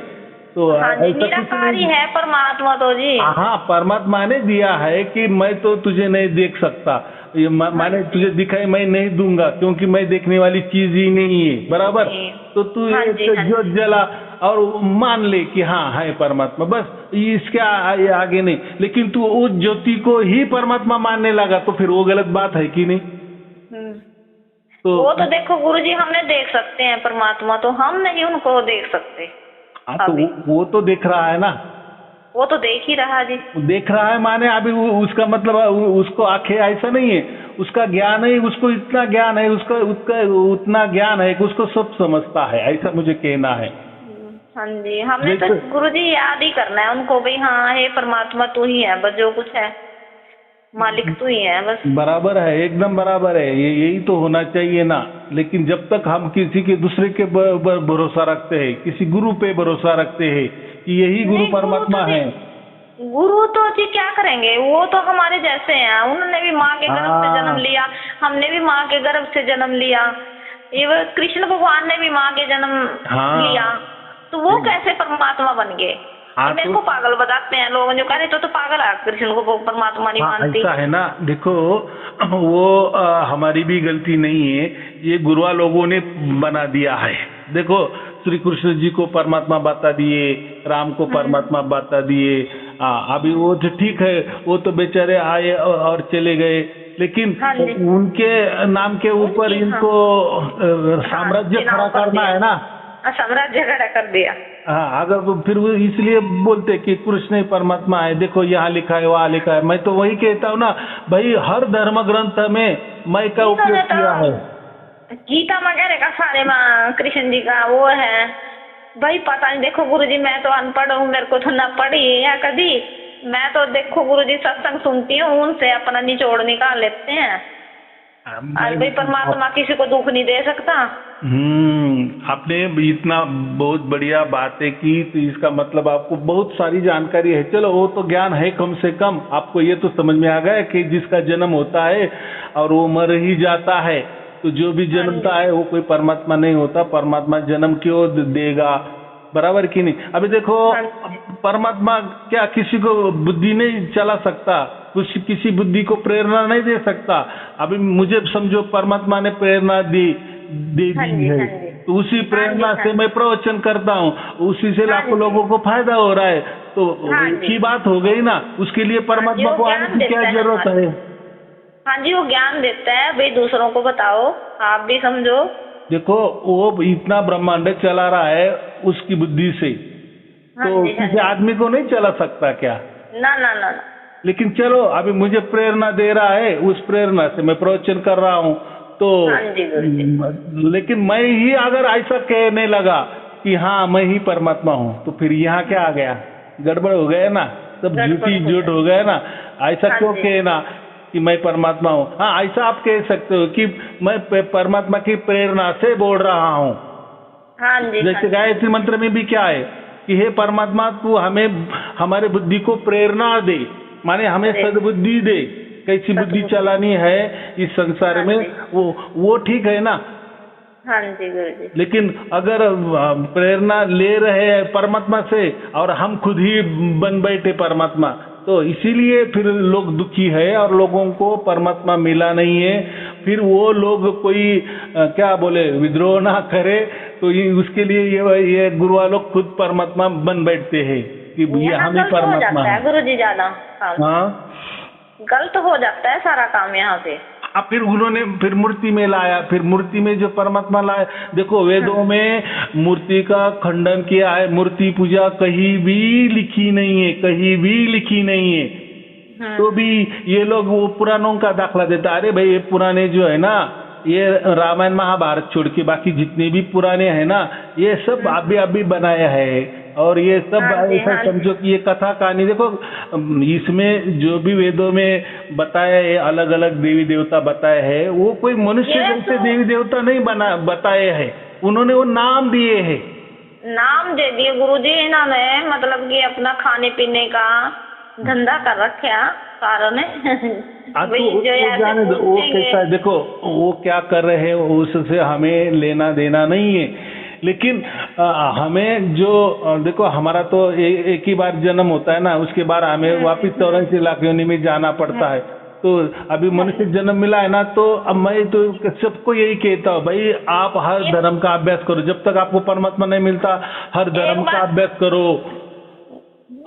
तो निराकारी है परमात्मा तो जी। हाँ, परमात्मा ने दिया है कि मैं तो तुझे नहीं देख सकता, मैंने तुझे दिखाई मैं नहीं दूंगा क्योंकि मैं देखने वाली चीज ही नहीं है, बराबर। तो तू एक ज्योत जला और मान ले कि हाँ है परमात्मा, बस इसके आगे नहीं। लेकिन तू उस ज्योति को ही परमात्मा मानने लगा तो फिर वो गलत बात है कि नहीं? तो वो तो देखो गुरुजी, हमने देख सकते हैं परमात्मा, तो हम नहीं उनको देख सकते। हाँ तो वो तो देख रहा है ना, वो तो देख ही रहा जी। देख रहा है माने अभी उसका मतलब उसको आंखें ऐसा नहीं है, उसका ज्ञान है, उसको इतना ज्ञान है, उसका उतना ज्ञान है कि उसको सब समझता है, ऐसा मुझे कहना है। हाँ जी, हमने तो गुरुजी याद ही करना है उनको, भाई हाँ हे परमात्मा तू ही है, बस जो कुछ है मालिक तू ही है बस। बराबर है, एकदम बराबर है, यही तो होना चाहिए ना। लेकिन जब तक हम किसी के दूसरे के भरोसा रखते हैं, किसी गुरु पे भरोसा रखते हैं कि यही गुरु परमात्मा है, गुरु तो जी क्या करेंगे, वो तो हमारे जैसे हैं, उन्होंने भी माँ के गर्भ से जन्म लिया, हमने भी माँ के गर्भ से जन्म लिया, ये कृष्ण भगवान ने भी माँ के जन्म लिया, तो वो कैसे परमात्मा बन गए? मेरे को पागल बताते हैं लोग, जो कह रहे तो पागल है, कृष्ण को परमात्मा नहीं मानती। ऐसा है ना, देखो वो हमारी भी गलती नहीं है, ये गुरुआ लोगों ने बना दिया है। देखो श्री कृष्ण जी को परमात्मा बता दिए, राम को परमात्मा बता दिए, अभी वो तो ठीक है, वो तो बेचारे आए और चले गए, लेकिन उनके नाम के ऊपर इनको साम्राज्य खड़ा करना है ना, साम्राज्य खड़ा कर दिया। हाँ, अगर तो फिर वो इसलिए बोलते कि कृष्ण ही परमात्मा है, देखो यहाँ लिखा है वहाँ लिखा है। मैं तो वही कहता हूँ ना भाई, हर धर्म ग्रंथ में मैं का उपयोग किया है, गीता वगैरह का सारे माँ कृष्ण जी का वो है भाई, पता नहीं। देखो गुरुजी मैं तो अनपढ़ हूँ, मेरे को तो ना पढ़ी है कभी, मैं तो देखो गुरुजी सत्संग सुनती हूँ, उनसे अपना निचोड़ निकाल लेते हैं। भाई परमात्मा किसी को दुख नहीं दे सकता। आपने इतना बहुत बढ़िया बातें की, तो इसका मतलब आपको बहुत सारी जानकारी है। चलो वो तो ज्ञान है, कम से कम आपको ये तो समझ में आ गया कि जिसका जन्म होता है और वो मर ही जाता है, तो जो भी जन्मता है वो कोई परमात्मा नहीं होता। परमात्मा जन्म क्यों देगा, बराबर की नहीं? अभी देखो परमात्मा क्या किसी को बुद्धि नहीं चला सकता, किसी बुद्धि को प्रेरणा नहीं दे सकता। अभी मुझे समझो परमात्मा ने प्रेरणा दे दी है, तो उसी प्रेरणा से मैं प्रवचन करता हूँ, उसी से लाखों लोगों को फायदा हो रहा है, तो की बात हो गई ना। उसके लिए परमात्मा को आने की क्या जरूरत है? हाँ जी, वो ज्ञान देता है भाई, दूसरों को बताओ, आप भी समझो। देखो वो इतना ब्रह्मांड चला रहा है उसकी बुद्धि से, तो किसी आदमी को नहीं चला सकता क्या? ना ना ना। लेकिन चलो अभी मुझे प्रेरणा दे रहा है, उस प्रेरणा से मैं प्रवचन कर रहा हूँ, तो लेकिन मैं ही अगर ऐसा कहने लगा कि हाँ मैं ही परमात्मा हूँ, तो फिर यहाँ क्या आ गया? गड़बड़ हो गया ना, सब झूठी झूठ हो गया ना। ऐसा क्यों कहना कि मैं परमात्मा हूँ? हाँ, ऐसा आप कह सकते हो कि मैं परमात्मा की प्रेरणा से बोल रहा हूँ। जैसे गायत्री मंत्र में भी क्या है कि हे परमात्मा तू हमें हमारे बुद्धि को प्रेरणा दे, माने हमें सद्बुद्धि दे, कैसी बुद्धि चलानी है इस संसार में, वो ठीक है ना। हाँ जी गुरुजी। लेकिन अगर प्रेरणा ले रहे हैं परमात्मा से और हम खुद ही बन बैठे परमात्मा, तो इसीलिए फिर लोग दुखी है और लोगों को परमात्मा मिला नहीं है। फिर वो लोग कोई क्या बोले, विद्रोह ना करे, तो उसके लिए ये गुरुआ लोग खुद परमात्मा बन बैठते हैं कि ये हम ही परमात्मा है। गुरुजी ज्यादा हाँ गलत हो जाता है सारा काम यहाँ पे। अब फिर उन्होंने फिर मूर्ति में लाया, फिर मूर्ति में जो परमात्मा लाया। देखो वेदों में मूर्ति का खंडन किया है, मूर्ति पूजा कहीं भी लिखी नहीं है, कहीं भी लिखी नहीं है। तो भी ये लोग वो पुराणों का दाखला देता, अरे भाई ये पुराने जो है ना, ये रामायण महाभारत छोड़ के बाकी जितने भी पुराने हैं ना, ये सब अभी बनाया है। और ये सब ऐसा समझो कि ये कथा कहानी, देखो इसमें जो भी वेदों में बताया है, अलग अलग देवी देवता बताए हैं, वो कोई मनुष्य जैसे देवी देवता नहीं बताए हैं, उन्होंने वो नाम दिए हैं, नाम दे दिए गुरुजी इन्होंने, मतलब कि अपना खाने पीने का धंधा कर रखा कारण वो कैसा है, देखो वो क्या कर रहे हैं उससे हमें लेना देना नहीं है। लेकिन हमें जो देखो हमारा तो एक ही बार जन्म होता है ना, उसके बाद हमें वापिस 84 लाख योनि में जाना पड़ता है। तो अभी मनुष्य जन्म मिला है ना, तो अब मैं तो सबको यही कहता हूँ भाई, आप हर धर्म का अभ्यास करो। जब तक आपको परमात्मा नहीं मिलता, हर धर्म का अभ्यास करो,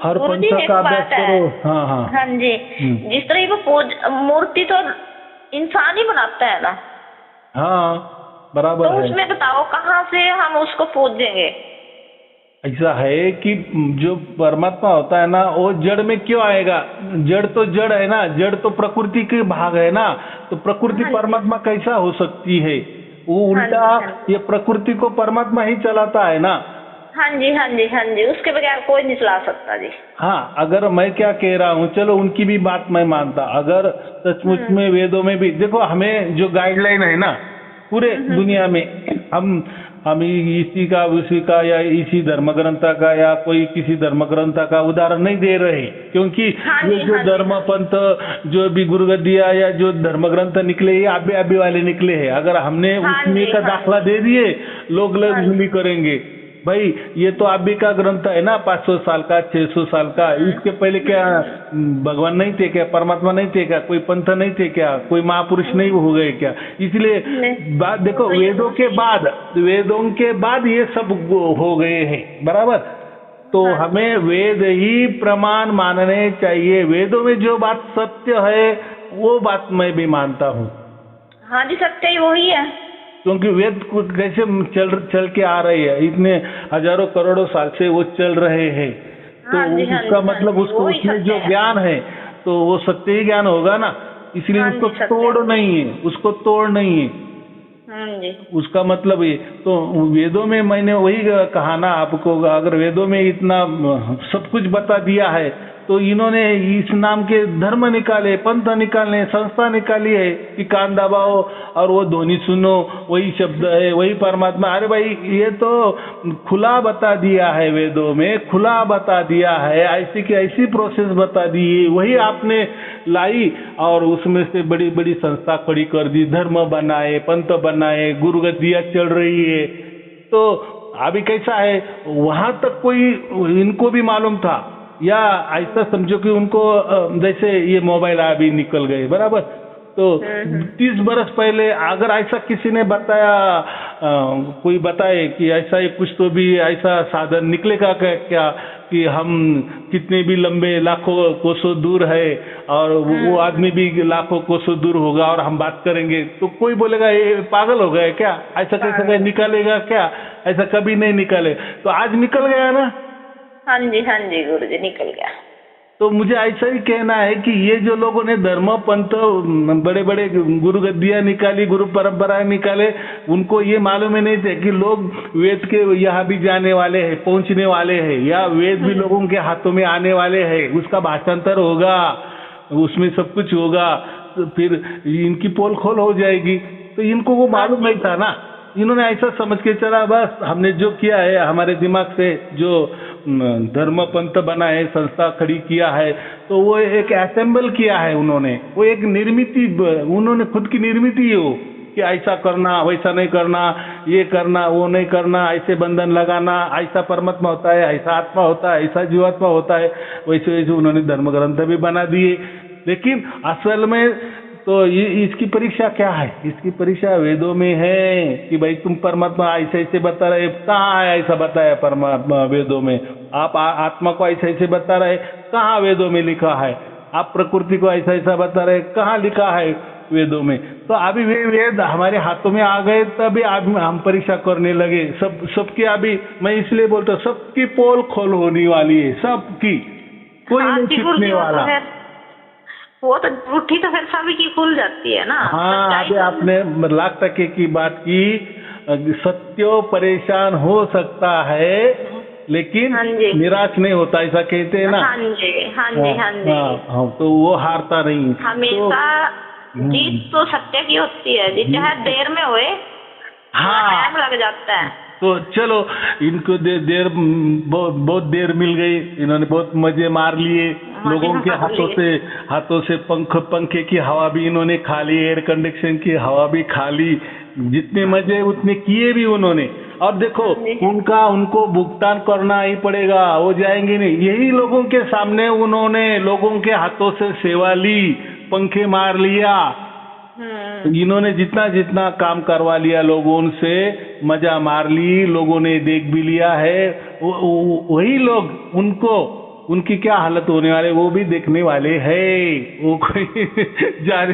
हर पंथ का अभ्यास करो। हाँ हाँ हाँ जी। जिस तरह वो मूर्ति तो इंसान ही बनाता है ना। हाँ बराबर तो है। उसमें बताओ कहाँ से हम उसको पूजेंगे? ऐसा है कि जो परमात्मा होता है ना, वो जड़ में क्यों आएगा? जड़ तो जड़ है ना, जड़ तो प्रकृति के भाग है ना, तो प्रकृति परमात्मा कैसा हो सकती है? वो उल्टा ये प्रकृति को परमात्मा ही चलाता है ना। हाँ जी हाँ जी हाँ जी, उसके बगैर कोई नहीं चला सकता जी। हाँ, अगर मैं क्या कह रहा हूँ, चलो उनकी भी बात मैं मानता, अगर सचमुच में वेदों में भी देखो, हमें जो गाइडलाइन है ना पूरे दुनिया में, हम इसी का उसी का या इसी धर्म ग्रंथ का या कोई किसी धर्म ग्रंथ का उदाहरण नहीं दे रहे, क्योंकि ये जो धर्म पंथ जो भी गुरुगद्दिया या जो धर्म ग्रंथ निकले, ये आबे वाले निकले हैं। अगर हमने उसमें का दाखला दे दिए, लोग गुली करेंगे। भाई ये तो आबे का ग्रंथ है ना, 500 साल का, 600 साल का। इसके पहले क्या भगवान नहीं थे क्या? परमात्मा नहीं थे क्या? कोई पंथ नहीं थे क्या? कोई महापुरुष नहीं हो गए क्या? इसलिए बात देखो, वेदों के बाद ये सब हो गए हैं, बराबर। तो हमें वेद ही प्रमाण मानने चाहिए। वेदों में जो बात सत्य है वो बात मैं भी मानता हूँ। हाँ जी, सत्य ही वही है, क्योंकि वेद कैसे चल के आ रही है, इतने हजारों करोड़ों साल से वो चल रहे हैं। तो उसका मतलब उसमें जो ज्ञान है तो वो सत्य ही ज्ञान होगा ना, इसलिए उसको तोड़ नहीं है, उसको तोड़ नहीं है। उसका मतलब ये तो वेदों में मैंने वही कहा ना आपको, अगर वेदों में इतना सब कुछ बता दिया है तो इन्होंने इस नाम के धर्म निकाले, पंथ निकाले, संस्था निकाली है कि कान दबाओ और वो ध्वनि सुनो, वही शब्द है, वही परमात्मा। अरे भाई, ये तो खुला बता दिया है, वेदों में खुला बता दिया है, ऐसी की ऐसी प्रोसेस बता दी, वही आपने लाई और उसमें से बड़ी बड़ी संस्था खड़ी कर दी, धर्म बनाए, पंथ बनाए, गुरुगद्दिया चल रही है। तो अभी कैसा है, वहां तक कोई इनको भी मालूम था, या ऐसा समझो कि उनको जैसे ये मोबाइल अभी निकल गए, बराबर। तो 30 बरस पहले अगर ऐसा किसी ने बताया, कोई बताए कि ऐसा ही कुछ तो भी ऐसा साधन निकलेगा क्या कि हम कितने भी लंबे लाखों कोसों दूर है और वो आदमी भी लाखों कोसों दूर होगा और हम बात करेंगे, तो कोई बोलेगा ये पागल हो गए क्या? ऐसा कैसे निकालेगा क्या? ऐसा कभी नहीं निकाले। तो आज निकल गया ना। हाँ जी गुरुजी, निकल गया। तो मुझे ऐसा ही कहना है कि ये जो लोगों ने धर्म पंथ बड़े बड़े गुरुगद्दियाँ निकाली, गुरु परंपराएं निकाले, उनको ये मालूम ही नहीं थे कि लोग वेद के यहाँ भी जाने वाले हैं, पहुंचने वाले हैं, या वेद भी लोगों के हाथों में आने वाले हैं, उसका भाषांतर होगा, उसमें सब कुछ होगा, तो फिर इनकी पोल खोल हो जाएगी। तो इनको वो मालूम नहीं था ना, इन्होंने ऐसा समझ के चला, बस हमने जो किया है, हमारे दिमाग से जो धर्म पंथ बना है, संस्था खड़ी किया है, तो वो एक असेंबल किया है उन्होंने, वो एक निर्मिति, उन्होंने खुद की निर्मिति है वो, कि ऐसा करना, वैसा नहीं करना, ये करना, वो नहीं करना, ऐसे बंधन लगाना, ऐसा परमात्मा होता है, ऐसा आत्मा होता है, ऐसा जीवात्मा होता है, वैसे वैसे उन्होंने धर्म ग्रंथ भी बना दिए। लेकिन असल में तो इसकी परीक्षा क्या है? इसकी परीक्षा वेदों में है कि भाई तुम परमात्मा ऐसे ऐसे बता रहे, कहाँ है ऐसा बताया परमात्मा वेदों में? आप आत्मा को ऐसे ऐसे बता रहे, कहाँ वेदों में लिखा है? आप प्रकृति को ऐसा ऐसा बता रहे, कहाँ लिखा है वेदों में? तो अभी वे वेद हमारे हाथों में आ गए, तभी हम परीक्षा करने लगे। सबकी अभी मैं इसलिए बोलता हूँ, सबकी पोल खोल होने वाली है, सबकी, कोई नहीं छिपने वाला। वो तो झूठी तो फिर सभी की खुल जाती है ना। हाँ, अभी आपने लाख टके की बात की, सत्यो परेशान हो सकता है लेकिन निराश नहीं होता, ऐसा कहते हैं ना। हाँ जी। हाँ, तो वो हारता नहीं हमेशा। जीत तो सत्य की होती है जी, चाहे देर में होए, टाइम लग जाता है। तो चलो, इनको बहुत देर मिल गई, इन्होंने बहुत मजे मार लिए, लोगों के हाथों से पंखे की हवा भी इन्होंने खा ली, एयर कंडीशन की हवा भी खा ली, जितने मजे उतने किए भी उन्होंने। और देखो, उनको भुगतान करना ही पड़ेगा, वो जाएंगे नहीं। यही लोगों के सामने उन्होंने लोगों के हाथों से सेवा ली, पंखे मार लिया, इन्होंने जितना जितना काम करवा लिया लोगों से, मजा मार ली, लोगों ने देख भी लिया है, वही लोग उनको उनकी क्या हालत होने वाले वो भी देखने वाले हैं, वो कोई जाने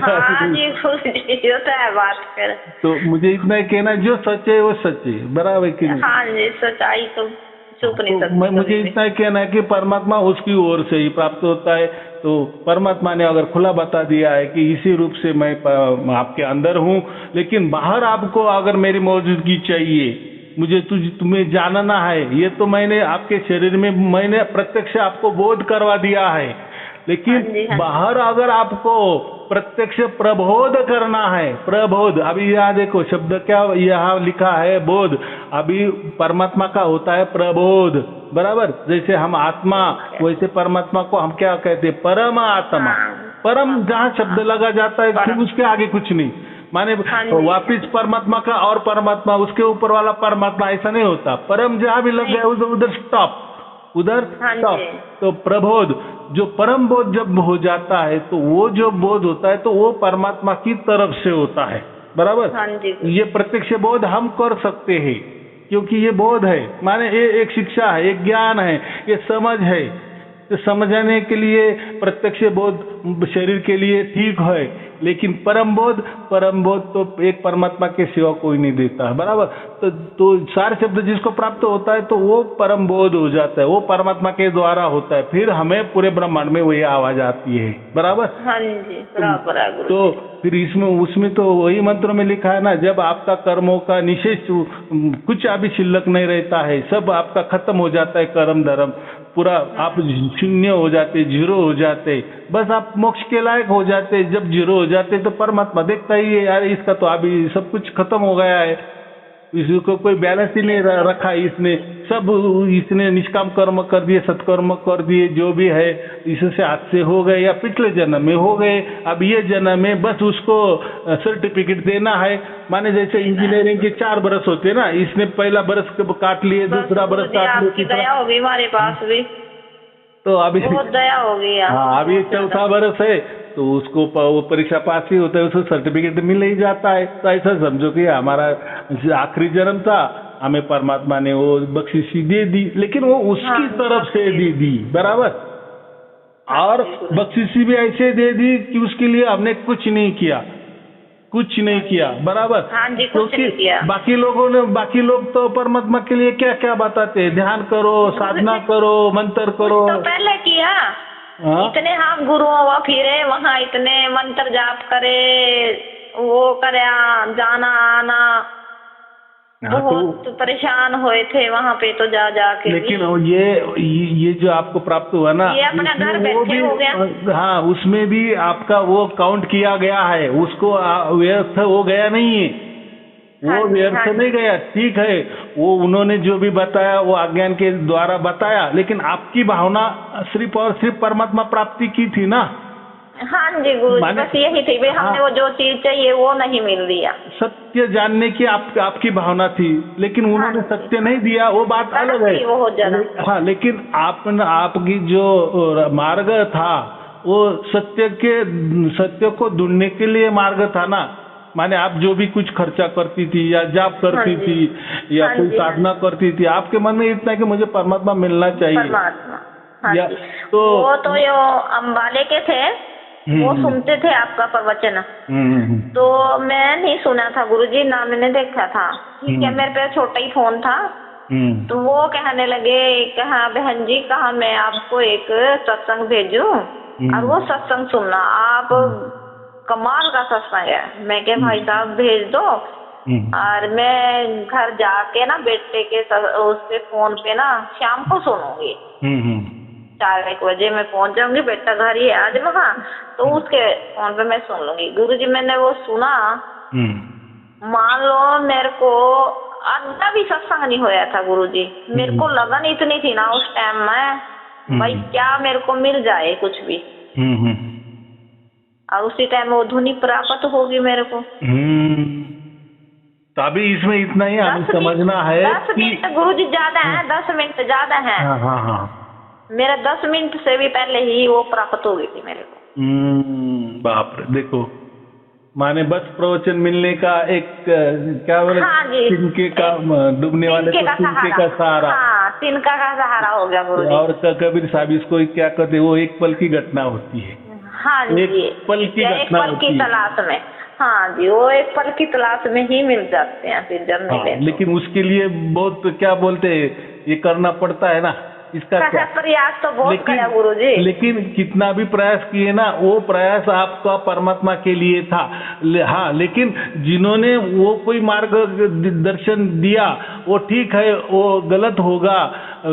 बात कर। तो मुझे इतना ही कहना, जो सच है वो सच है, बराबर कि नहीं? हाँ जी, सच्चाई तो छुप नहीं सकती। मुझे इतना ही कहना है कि परमात्मा उसकी ओर से ही प्राप्त होता है। तो परमात्मा ने अगर खुला बता दिया है कि इसी रूप से मैं आपके अंदर हूँ, लेकिन बाहर आपको अगर मेरी मौजूदगी चाहिए, मुझे तुम्हें जानना है, ये तो मैंने आपके शरीर में मैंने प्रत्यक्ष आपको बोध करवा दिया है, लेकिन बाहर अगर आपको प्रत्यक्ष प्रबोध करना है, प्रबोध, अभी यहाँ देखो शब्द क्या यहाँ लिखा है, बोध, अभी परमात्मा का होता है प्रबोध, बराबर? जैसे हम आत्मा, वैसे परमात्मा को हम क्या कहते हैं? परम आत्मा। परम जहाँ शब्द लगा जाता है फिर उसके आगे कुछ नहीं, माने वापिस परमात्मा का और परमात्मा उसके ऊपर वाला परमात्मा, ऐसा नहीं होता। परम जहाँ भी लग गया उधर स्टॉप, उधर स्टॉप। तो प्रबोध, जो परम बोध जब हो जाता है तो वो जो बोध होता है तो वो परमात्मा की तरफ से होता है, बराबर? ये प्रत्यक्ष बोध हम कर सकते हैं क्योंकि ये बोध है, माने ये एक शिक्षा है, एक ज्ञान है, ये समझ है। तो समझने के लिए प्रत्यक्ष बोध शरीर के लिए ठीक है, लेकिन परम बोध तो एक परमात्मा के सिवा कोई नहीं देता, बराबर? तो सारे शब्द जिसको प्राप्त होता है तो वो परम बोध हो जाता है, वो परमात्मा के द्वारा होता है, फिर हमें पूरे ब्रह्मांड में वही आवाज आती है, बराबर? हाँ जी, बराबर। तो फिर इसमें उसमें तो वही मंत्र में लिखा है ना, जब आपका कर्मों का निशेष कुछ अभी शिल्लक नहीं रहता है, सब आपका खत्म हो जाता है, कर्म धर्म पूरा आप शून्य हो जाते, जीरो हो जाते, बस आप मोक्ष के लायक हो जाते। जब जीरो हो जाते तो परमात्मा देखता ही है, यार इसका तो अभी सब कुछ खत्म हो गया है, इसको कोई बैलेंस ही नहीं रखा इसने, सब इसने निष्काम कर्म कर दिए, सत्कर्म कर दिए, जो भी है इससे हाथ से हो गए या पिछले जन्म में हो गए, अब ये जन्म में बस उसको सर्टिफिकेट देना है। माने जैसे इंजीनियरिंग के 4 बरस होते ना, इसने पहला बरस काट लिए, दूसरा बरस काट लिए, दया होगी हमारे पास भी, तो अभी बहुत दया होगी। हाँ, अभी 4था बरस है तो उसको वो परीक्षा पास ही होता है, उसको सर्टिफिकेट मिल ही जाता है। तो ऐसा समझो कि हमारा आखिरी जन्म था, हमें परमात्मा ने वो बख्शिशी दे दी, लेकिन वो उसकी तरफ से दे दी, बराबर? और बख्शिशी भी ऐसे दे दी कि उसके लिए हमने कुछ नहीं किया, बराबर? क्योंकि बाकी लोग तो परमात्मा के लिए क्या क्या बताते हैं, ध्यान करो, साधना करो, मंत्र करो। तो पहले किया, इतने हम गुरुओं व फिरे वहाँ, इतने मंत्र जाप करे, वो करे, जाना आना, बहुत परेशान हुए थे वहाँ पे तो जा के। लेकिन ये जो आपको प्राप्त हुआ ना, ये अपना घर बैठे हो गया। हाँ, उसमें भी आपका वो काउंट किया गया है, उसको व्यर्थ हो गया नहीं है, वो व्यर्थ नहीं गया, ठीक है। वो उन्होंने जो भी बताया वो अज्ञान के द्वारा बताया, लेकिन आपकी भावना सिर्फ और सिर्फ परमात्मा प्राप्ति की थी ना। हाँ जी गुरु, बस यही थी भाई, हमने वो जो चीज चाहिए वो नहीं मिल दिया। सत्य जानने की आपकी भावना थी, लेकिन उन्होंने सत्य नहीं दिया, वो बात अलग है। बहुत ज्यादा। हाँ, लेकिन आपकी जो मार्ग था वो सत्य को ढूंढने के लिए मार्ग था ना। माने आप जो भी कुछ खर्चा करती थी या जाप करती थी या कोई साधना करती थी, आपके मन में इतना कि मुझे परमात्मा मिलना चाहिए। परमात्मा, तो वो तो यो अम्बाले के थे, वो सुनते थे आपका प्रवचन, तो मैं नहीं सुना था गुरुजी, ना मैंने देखा था, ठीक है। मेरे पे छोटा ही फोन था, तो वो कहने लगे, कहा बहन जी, कहा मैं आपको एक सत्संग भेजूं और वो सत्संग सुनना, आप कमाल का सत्संग है। मैं कह भाई साहब भेज दो, और मैं घर जाके ना बेटे के उससे फोन पे ना शाम को सुनूंगी, 4-1 बजे मैं पहुंच जाऊंगी, बेटा घर ही है आज वहाँ, तो उसके फोन पे मैं सुन लूंगी। गुरुजी मैंने वो सुना, मान लो मेरे को आधा भी सत्संग नहीं होया था गुरुजी, मेरे को लगन इतनी थी ना उस टाइम में, भाई क्या मेरे को मिल जाए कुछ भी, और उसी टाइम वो धुनी प्राप्त होगी मेरे को। तो अभी इसमें इतना ही हमें समझना है 10 मिनट गुरुजी ज्यादा है, 10 मिनट ज्यादा है। मेरा 10 मिनट से भी पहले ही वो प्राप्त हो गई थी मेरे को। बाप रे, देखो माने बस प्रवचन मिलने का एक क्या बोले, हाँ जी, तिनके का डूबने वाले को तिनके का सहारा। हाँ, तिनका का सहारा हो गया गुरुजी। और कबीर साहब इसको क्या कहते हैं, वो एक पल की घटना होती है। हाँ जी, एक पल की घटना होती है। तलाश में, हाँ जी, वो एक पल की तलाश में ही मिल जाते हैं फिर जब मिले। लेकिन उसके लिए बहुत क्या बोलते हैं, ये करना पड़ता है ना, इसका क्या प्रयास तो बहुत किया गुरुजी। लेकिन कितना भी प्रयास किए ना, वो प्रयास आपका परमात्मा के लिए था। हाँ, लेकिन जिन्होंने वो कोई मार्ग दर्शन दिया वो ठीक है, वो गलत होगा,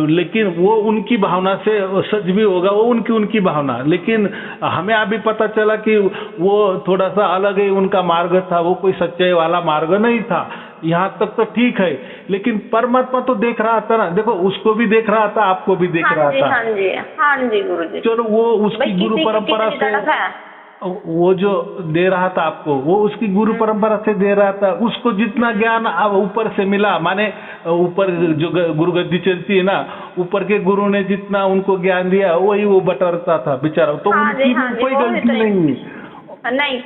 लेकिन वो उनकी भावना से सच भी होगा, वो उनकी भावना। लेकिन हमें अभी पता चला कि वो थोड़ा सा अलग ही उनका मार्ग था, वो कोई सच्चाई वाला मार्ग नहीं था। यहाँ तक तो ठीक है, लेकिन परमात्मा तो देख रहा था ना, देखो उसको भी देख रहा था, आपको भी देख रहा था। हाँ जी, हाँ जी गुरुजी। चलो वो उसकी गुरु परंपरा से वो जो दे रहा था आपको, वो उसकी गुरु परंपरा से दे रहा था। उसको जितना ज्ञान ऊपर से मिला, माने ऊपर जो गुरु गद्दी चलती है ना, ऊपर के गुरु ने जितना उनको ज्ञान दिया वही वो बटरता था बेचारा। तो उनकी कोई गलती नहीं,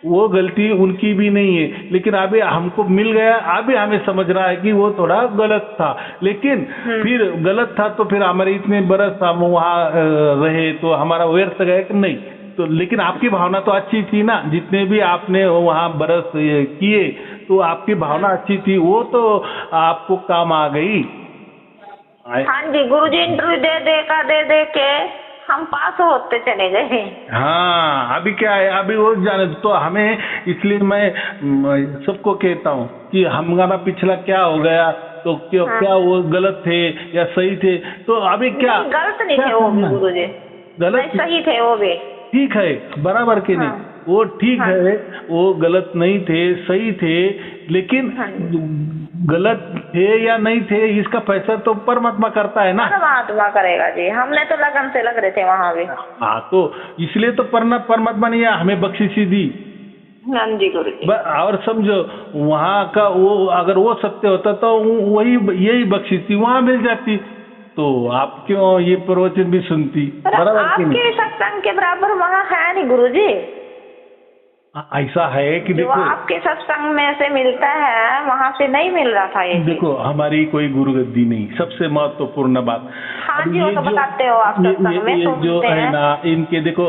वो गलती उनकी भी नहीं है। लेकिन अभी हमको मिल गया, अभी हमें समझ रहा है कि वो थोड़ा गलत था। लेकिन फिर गलत था तो फिर हमारे इतने बरस हम वहाँ रहे तो हमारा व्यर्थ गया कि नहीं? तो लेकिन आपकी भावना तो अच्छी थी ना, जितने भी आपने वहाँ बरस किए तो आपकी भावना अच्छी थी, वो तो आपको काम आ गई। हाँ जी गुरुजी, इंटरव्यू दे के हम पास होते चले गए। हाँ, अभी क्या है, अभी वो जाने तो हमें, इसलिए मैं सबको कहता हूँ कि हमारा पिछला क्या हो गया, तो क्या वो गलत थे या सही थे, तो अभी क्या गलत नहीं थे वो भी गुरुजी, गलत सही थे वो भी, ठीक है, बराबर के नहीं, वो ठीक है, वो गलत नहीं थे, सही थे, लेकिन गलत थे या नहीं थे इसका फैसला तो परमात्मा करता है ना। परमात्मा करेगा जी, हमने तो लगन से लग रहे थे वहाँ भी। हाँ, तो इसलिए तो परमात्मा ने हमें बख्शिशी दी। हाँ जी गुरुजी। और समझो वहाँ का वो, अगर वो सत्य होता तो वही यही बख्शिशी वहाँ मिल जाती, तो आप क्यों ये प्रवचन भी सुनती? बराबर, आपके सत्संग के बराबर वहाँ है नहीं गुरुजी। ऐसा है कि देखो आपके सत्संग में से मिलता है, वहाँ से नहीं मिल रहा था ये। देखो हमारी कोई गुरु गद्दी नहीं, सबसे महत्वपूर्ण बात। हाँ जी, वो तो बताते हो आप सत्संग में, ये जो है ना, इनके देखो,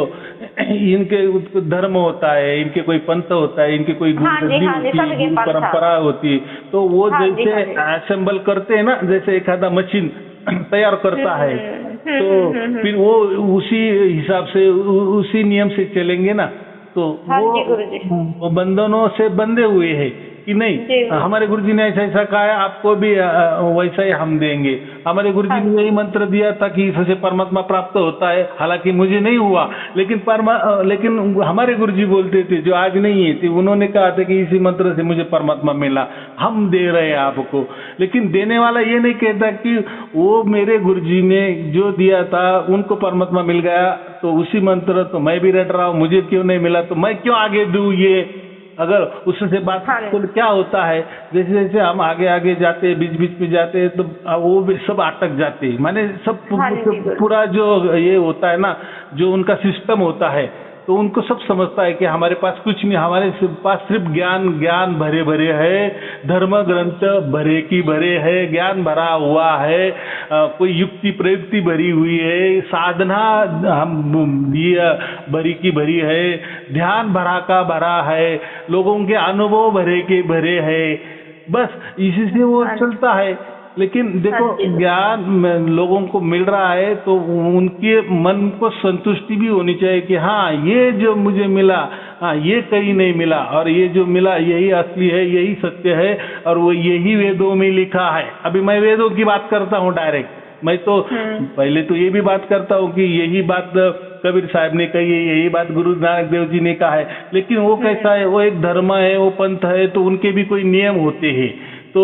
इनके धर्म होता है, इनके कोई पंथ होता है, इनके कोई गुरु गद्दी होती है, गुरु परंपरा होती है, तो वो जैसे असेंबल करते हैं ना, जैसे एक आधा मशीन तैयार करता है, तो फिर वो उसी हिसाब से उसी नियम से चलेंगे ना, तो वो बंधनों से बंधे हुए हैं कि नहीं। हमारे गुरुजी ने ऐसा ऐसा कहा है, आपको भी वैसा ही हम देंगे। हमारे गुरुजी ने यही मंत्र दिया था कि इससे परमात्मा प्राप्त होता है, हालांकि मुझे नहीं हुआ, लेकिन हमारे गुरुजी बोलते थे, जो आज नहीं है थे, उन्होंने कहा था कि इसी मंत्र से मुझे परमात्मा मिला, हम दे रहे हैं आपको। लेकिन देने वाला ये नहीं कहता कि वो मेरे गुरुजी ने जो दिया था उनको परमात्मा मिल गया, तो उसी मंत्र तो मैं भी रट रहा हूँ, मुझे क्यों नहीं मिला, तो मैं क्यों आगे दूं ये। अगर उससे बात तो क्या होता है, जैसे जैसे हम आगे आगे जाते, बीच बीच में जाते, तो वो भी सब अटक जाते, माने सब पूरा जो ये होता है ना, जो उनका सिस्टम होता है, तो उनको सब समझता है कि हमारे पास कुछ नहीं, हमारे पास सिर्फ ज्ञान भरे भरे है, धर्म ग्रंथ भरे की भरे है, ज्ञान भरा हुआ है, कोई युक्ति प्रयुक्ति भरी हुई है, साधना हम ये भरी की भरी है, ध्यान भरा का भरा है, लोगों के अनुभव भरे के भरे है, बस इसी से वो चलता है। लेकिन देखो ज्ञान लोगों को मिल रहा है तो उनके मन को संतुष्टि भी होनी चाहिए कि हाँ, ये जो मुझे मिला, हाँ ये कहीं नहीं मिला, और ये जो मिला यही असली है, यही सत्य है, और वो यही वेदों में लिखा है। अभी मैं वेदों की बात करता हूँ डायरेक्ट, मैं तो पहले तो ये भी बात करता हूँ कि यही बात कबीर साहब ने कही है, यही बात गुरु नानक देव जी ने कहा है, लेकिन वो कैसा है, वो एक धर्म है, वो पंथ है, तो उनके भी कोई नियम होते हैं, तो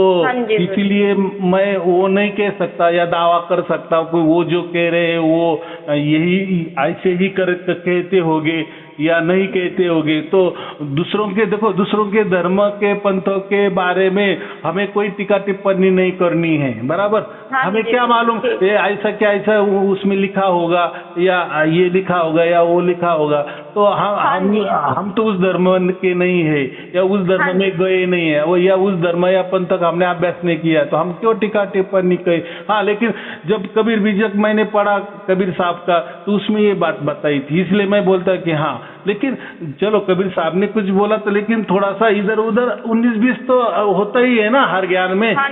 इसीलिए मैं वो नहीं कह सकता या दावा कर सकता कोई वो जो कह रहे हैं वो यही ऐसे ही कहते होंगे या नहीं कहते होंगे। तो दूसरों के धर्म के पंथों के बारे में हमें कोई टीका टिप्पणी नहीं करनी है, बराबर। हमें क्या मालूम ये ऐसा क्या ऐसा उसमें लिखा होगा या ये लिखा होगा या वो लिखा होगा, तो हम तो उस धर्म के नहीं है या उस धर्म में गए नहीं है, वो या उस धर्म या पंथ का हमने अभ्यास नहीं किया, तो हम क्यों टीका टिप्पणी कहे। हाँ, लेकिन जब कबीर बीजक मैंने पढ़ा कबीर साहब का, तो उसमें ये बात बताई थी, इसलिए मैं बोलता कि हाँ। लेकिन चलो कबीर साहब ने कुछ बोला तो, लेकिन थोड़ा सा इधर उधर 19-20 तो होता ही है ना हर ज्ञान में। हाँ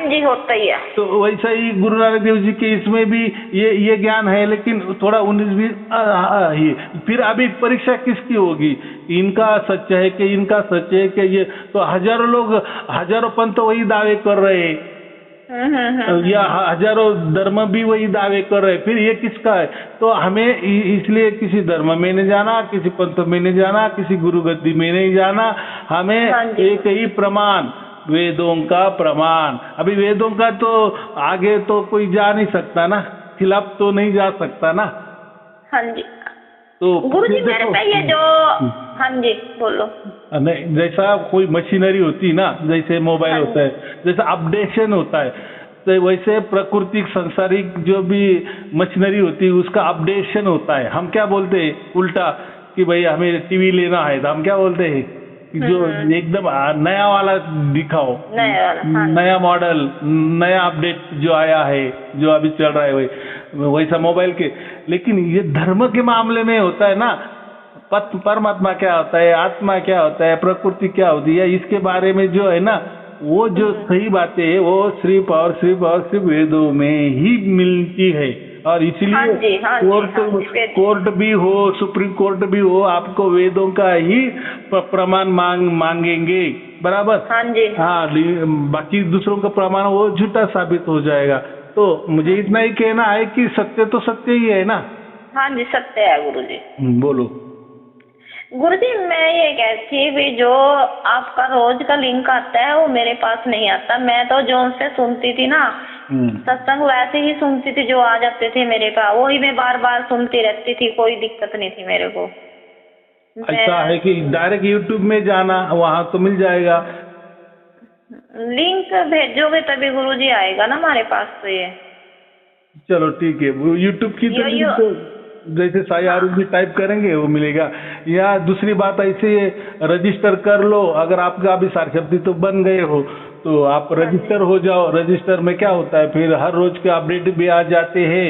जी होता ही है। तो वैसा ही गुरु नानक देव जी के इसमें भी ये ज्ञान है, लेकिन थोड़ा 19-20 फिर अभी परीक्षा किसकी होगी, इनका सच है कि इनका सच है कि ये, तो हजारों लोग हजारों पंथ वही दावे कर रहे हैं या हजारों धर्म भी वही दावे कर रहे हैं, फिर ये किसका है। तो हमें इसलिए किसी धर्म में नहीं जाना, किसी पंथ में नहीं जाना, किसी गुरु गद्दी में नहीं जाना, हमें एक ही प्रमाण, वेदों का प्रमाण। अभी वेदों का तो आगे तो कोई जा नहीं सकता ना, खिलाफ तो नहीं जा सकता ना। हाँ जी। तो गुरुजी मेरे पे ये जो, हाँ जी बोलो। नहीं, जैसा कोई मशीनरी होती है ना, जैसे मोबाइल होता है, जैसा अपडेशन होता है, तो वैसे प्राकृतिक सांसारिक जो भी मशीनरी होती है उसका अपडेशन होता है। हम क्या बोलते हैं उल्टा कि भाई हमें टीवी लेना है, तो हम क्या बोलते हैं जो एकदम नया वाला दिखाओ, नया मॉडल, नया अपडेट जो आया है, जो अभी चल रहा है वैसा मोबाइल के। लेकिन ये धर्म के मामले में होता है ना, परमात्मा क्या होता है, आत्मा क्या होता है, प्रकृति क्या होती है, इसके बारे में जो है ना, वो जो सही बातें है वो सिर्फ और सिर्फ वेदों में ही मिलती है। और इसलिए कोर्ट भी हो, सुप्रीम कोर्ट भी हो, आपको वेदों का ही प्रमाण मांगेंगे, बराबर। हाँ, बाकी दूसरों का प्रमाण वो झूठा साबित हो जाएगा। तो मुझे इतना ही कहना है कि सत्य तो सत्य ही है ना। हाँ जी सत्य है गुरुजी। बोलो गुरुजी। मैं ये कहती भी जो आपका रोज का लिंक आता है वो मेरे पास नहीं आता। मैं तो जो उनसे सुनती थी ना सत्संग, वैसे ही सुनती थी, जो आ जाते थे मेरे पास वही मैं बार बार सुनती रहती थी, कोई दिक्कत नहीं थी मेरे को। ऐसा है कि डायरेक्ट यूट्यूब में जाना, वहाँ तो मिल जाएगा। लिंक भेजोगे तभी गुरुजी आएगा ना हमारे पास। तो ये चलो ठीक है, वो यूट्यूब की तो लिंक तो जैसे साई आरूढ़ टाइप करेंगे वो मिलेगा। या दूसरी बात ऐसे रजिस्टर कर लो, अगर आपका अभी सारशब्दी तो बन गए हो तो आप रजिस्टर हो जाओ। रजिस्टर में क्या होता है, फिर हर रोज के अपडेट भी आ जाते हैं,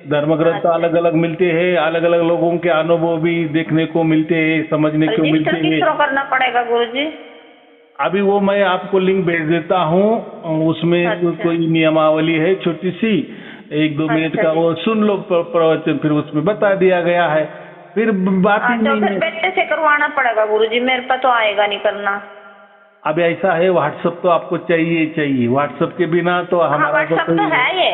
धर्म ग्रंथ अलग अलग मिलते हैं, अलग अलग लोगों के अनुभव भी देखने को मिलते हैं, समझने को मिलते हैं। रजिस्टर करना पड़ेगा गुरुजी? अभी वो मैं आपको लिंक भेज देता हूँ, उसमें कोई नियमावली है छोटी सी, 1-2 मिनट का, वो सुन लो प्रवचन, फिर उसमें बता दिया गया है। फिर बात ही नहीं है। बेटे से करवाना पड़ेगा गुरुजी, मेरे पास तो आएगा नहीं करना। अब ऐसा है, व्हाट्सएप तो आपको चाहिए। व्हाट्सएप के बिना तो हमारा तो है ये,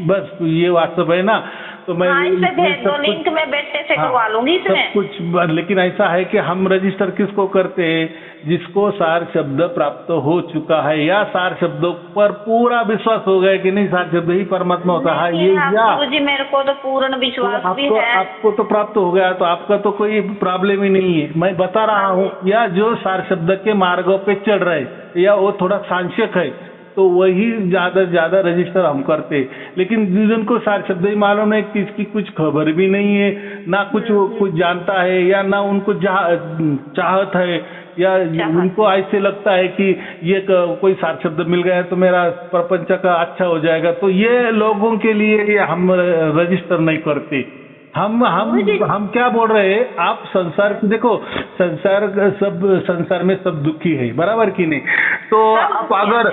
बस ये व्हाट्सएप है ना, तो मैं भेज दो लिंक, मैं बेटे से करवा लूंगी इसमें सब कुछ। लेकिन ऐसा है कि हम रजिस्टर किसको करते हैं, जिसको सार शब्द प्राप्त हो चुका है या सार शब्दों पर पूरा विश्वास हो गया कि नहीं सार शब्द ही परमात्मा होता है। ये गुरुजी मेरे को तो पूर्ण विश्वास भी है। आपको तो प्राप्त हो गया, तो आपका तो कोई प्रॉब्लम ही नहीं है। मैं बता रहा हूँ, या जो सार शब्द के मार्गों पे चढ़ रहे या वो थोड़ा सांशक है, तो वही ज्यादा रजिस्टर हम करते। लेकिन जिनको सार शब्द ही मालूम है कि इसकी कुछ खबर भी नहीं है, ना कुछ जानता है, या ना उनको चाहत है, या उनको ऐसे लगता है कि ये कोई सार शब्द मिल गया है तो मेरा प्रपंच का अच्छा हो जाएगा, तो ये लोगों के लिए हम रजिस्टर नहीं करते। हम क्या बोल रहे हैं, आप संसार देखो, संसार में सब दुखी है, बराबर कि नहीं। तो आप अगर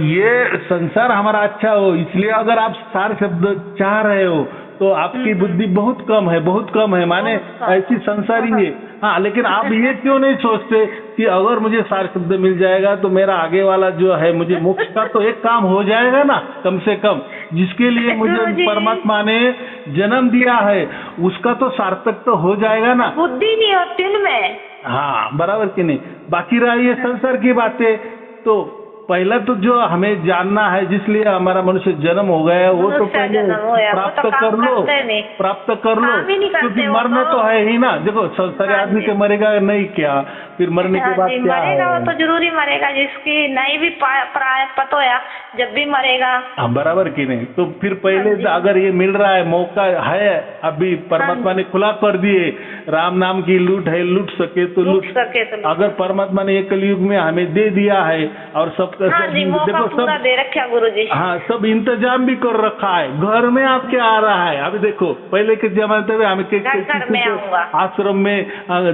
ये संसार हमारा अच्छा हो, इसलिए अगर आप सार शब्द चाह रहे हो तो आपकी बुद्धि बहुत कम है, माने ऐसी संसारी है। हाँ, लेकिन आप ये क्यों नहीं सोचते कि अगर मुझे सार शब्द मिल जाएगा तो मेरा आगे वाला जो है मुझे मोक्ष का तो एक काम हो जाएगा ना, कम से कम जिसके लिए मुझे परमात्मा ने जन्म दिया है उसका तो सार्थक तो हो जाएगा ना। बुद्धि नहीं होती उनमें। हाँ, बराबर कि नहीं। बाकी रहा ये संसार की बातें, तो पहला तो जो हमें जानना है, जिसलिए हमारा मनुष्य जन्म हो गया है, वो तो पहले प्राप्त कर लो, प्राप्त कर लो, क्योंकि मरना तो है ही ना। देखो सारे आदमी के मरेगा नहीं क्या, फिर मरने के बाद क्या मरेगा, है? वो तो जरूरी मरेगा, जिसकी नहीं भी पता होया जब भी मरेगा। हाँ, बराबर की नहीं। तो फिर पहले अगर ये मिल रहा है, मौका है, अभी परमात्मा ने खुला कर दिए, राम नाम की लूट है, लूट सके तो लूट सके। अगर परमात्मा ने एक कलयुग में हमें दे दिया है और सब देखो सब दे रखा गुरुजी। हाँ, सब इंतजाम भी कर रखा है। घर में आप क्या आ रहा है? अभी देखो पहले के जमाने में हमें आश्रम में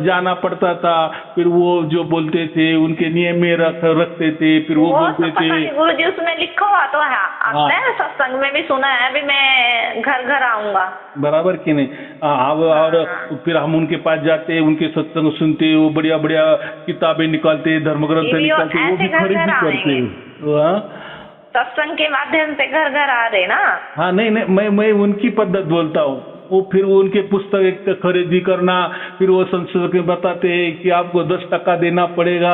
जाना पड़ता था, फिर वो जो बोलते थे उनके नियम में रखते थे, फिर वो बोलते थे। गुरुजी उसमें लिखा हुआ तो है, आपने सत्संग में भी सुना है, अभी मैं घर घर आऊंगा। बराबर की नहीं। और फिर हम उनके पास जाते, उनके सत्संग सुनते, वो बढ़िया बढ़िया किताबें निकालते, धर्म ग्रंथ निकालते, वो भी खरीदी करते। सत्संग के माध्यम से घर घर आ रहे ना। हाँ, नहीं, मैं उनकी पद्धत बोलता हूँ। वो फिर वो उनके पुस्तक खरीदी करना, फिर वो संशोधक बताते हैं कि आपको 10% देना पड़ेगा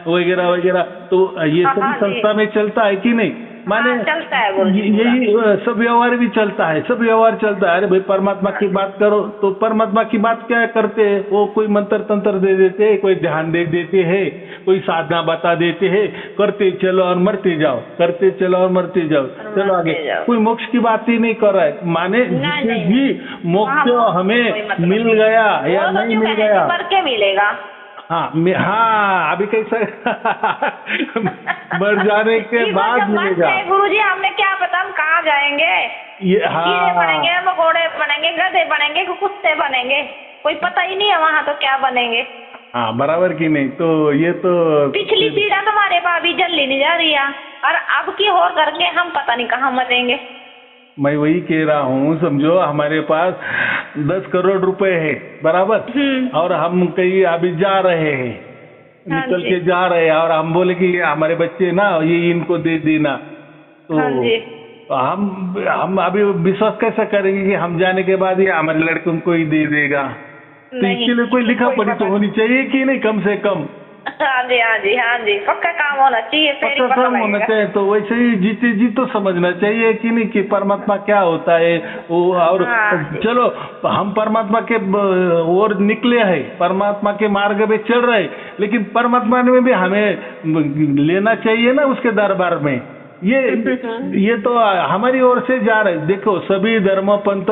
वगैरह वगैरह। तो ये सभी संस्था में चलता है कि नहीं? माने चलता है, यही सब व्यवहार भी चलता है, सब व्यवहार चलता है। अरे भाई परमात्मा की बात करो, तो परमात्मा की बात क्या करते हैं? वो कोई मंत्र तंत्र दे देते हैं, कोई ध्यान दे देते हैं, कोई साधना बता देते हैं, करते चलो और मरते जाओ, करते चलो और मरते जाओ, चलो आगे। कोई मोक्ष की बात ही नहीं कर रहा है। माने जी मोक्ष हमें मिल गया या नहीं मिल गया, मर के मिलेगा। हाँ, अभी कैसे मर जाने के बाद मिलेगा। गुरुजी हमने क्या पता हम कहाँ जाएंगे? कीड़े बनेंगे, मकोड़े बनेंगे, गधे बनेंगे, कुत्ते बनेंगे, कोई पता ही नहीं है वहाँ तो क्या बनेंगे। हाँ, बराबर की नहीं। तो ये तो पिछली पीढ़ा तुम्हारे पास भी जल्दी नहीं जा रही है, और अब की और करके हम पता नहीं कहाँ मरेंगे। मैं वही कह रहा हूँ, समझो हमारे पास 10 करोड़ रुपए है, बराबर, और हम कहीं अभी जा रहे हैं, निकल के जा रहे हैं, और हम बोले कि हमारे बच्चे ना ये इनको दे देना, तो हम अभी विश्वास कैसे करेंगे कि हम जाने के बाद ये हमारे लड़के उनको ही दे देगा? तो इसके लिए कोई लिखा पढ़ी तो होनी चाहिए कि नहीं, कम से कम। हाँ जी, पक्का काम होना चाहिए, पक्का काम होना चाहिए। तो वैसे ही जीते जी तो समझना चाहिए कि नहीं कि परमात्मा क्या होता है वो। और चलो हम परमात्मा के ओर निकले हैं, परमात्मा के मार्ग पे चल रहे, लेकिन परमात्मा में भी हमें लेना चाहिए ना उसके दरबार में। ये तो हमारी ओर से जा रहे। देखो सभी धर्म पंथ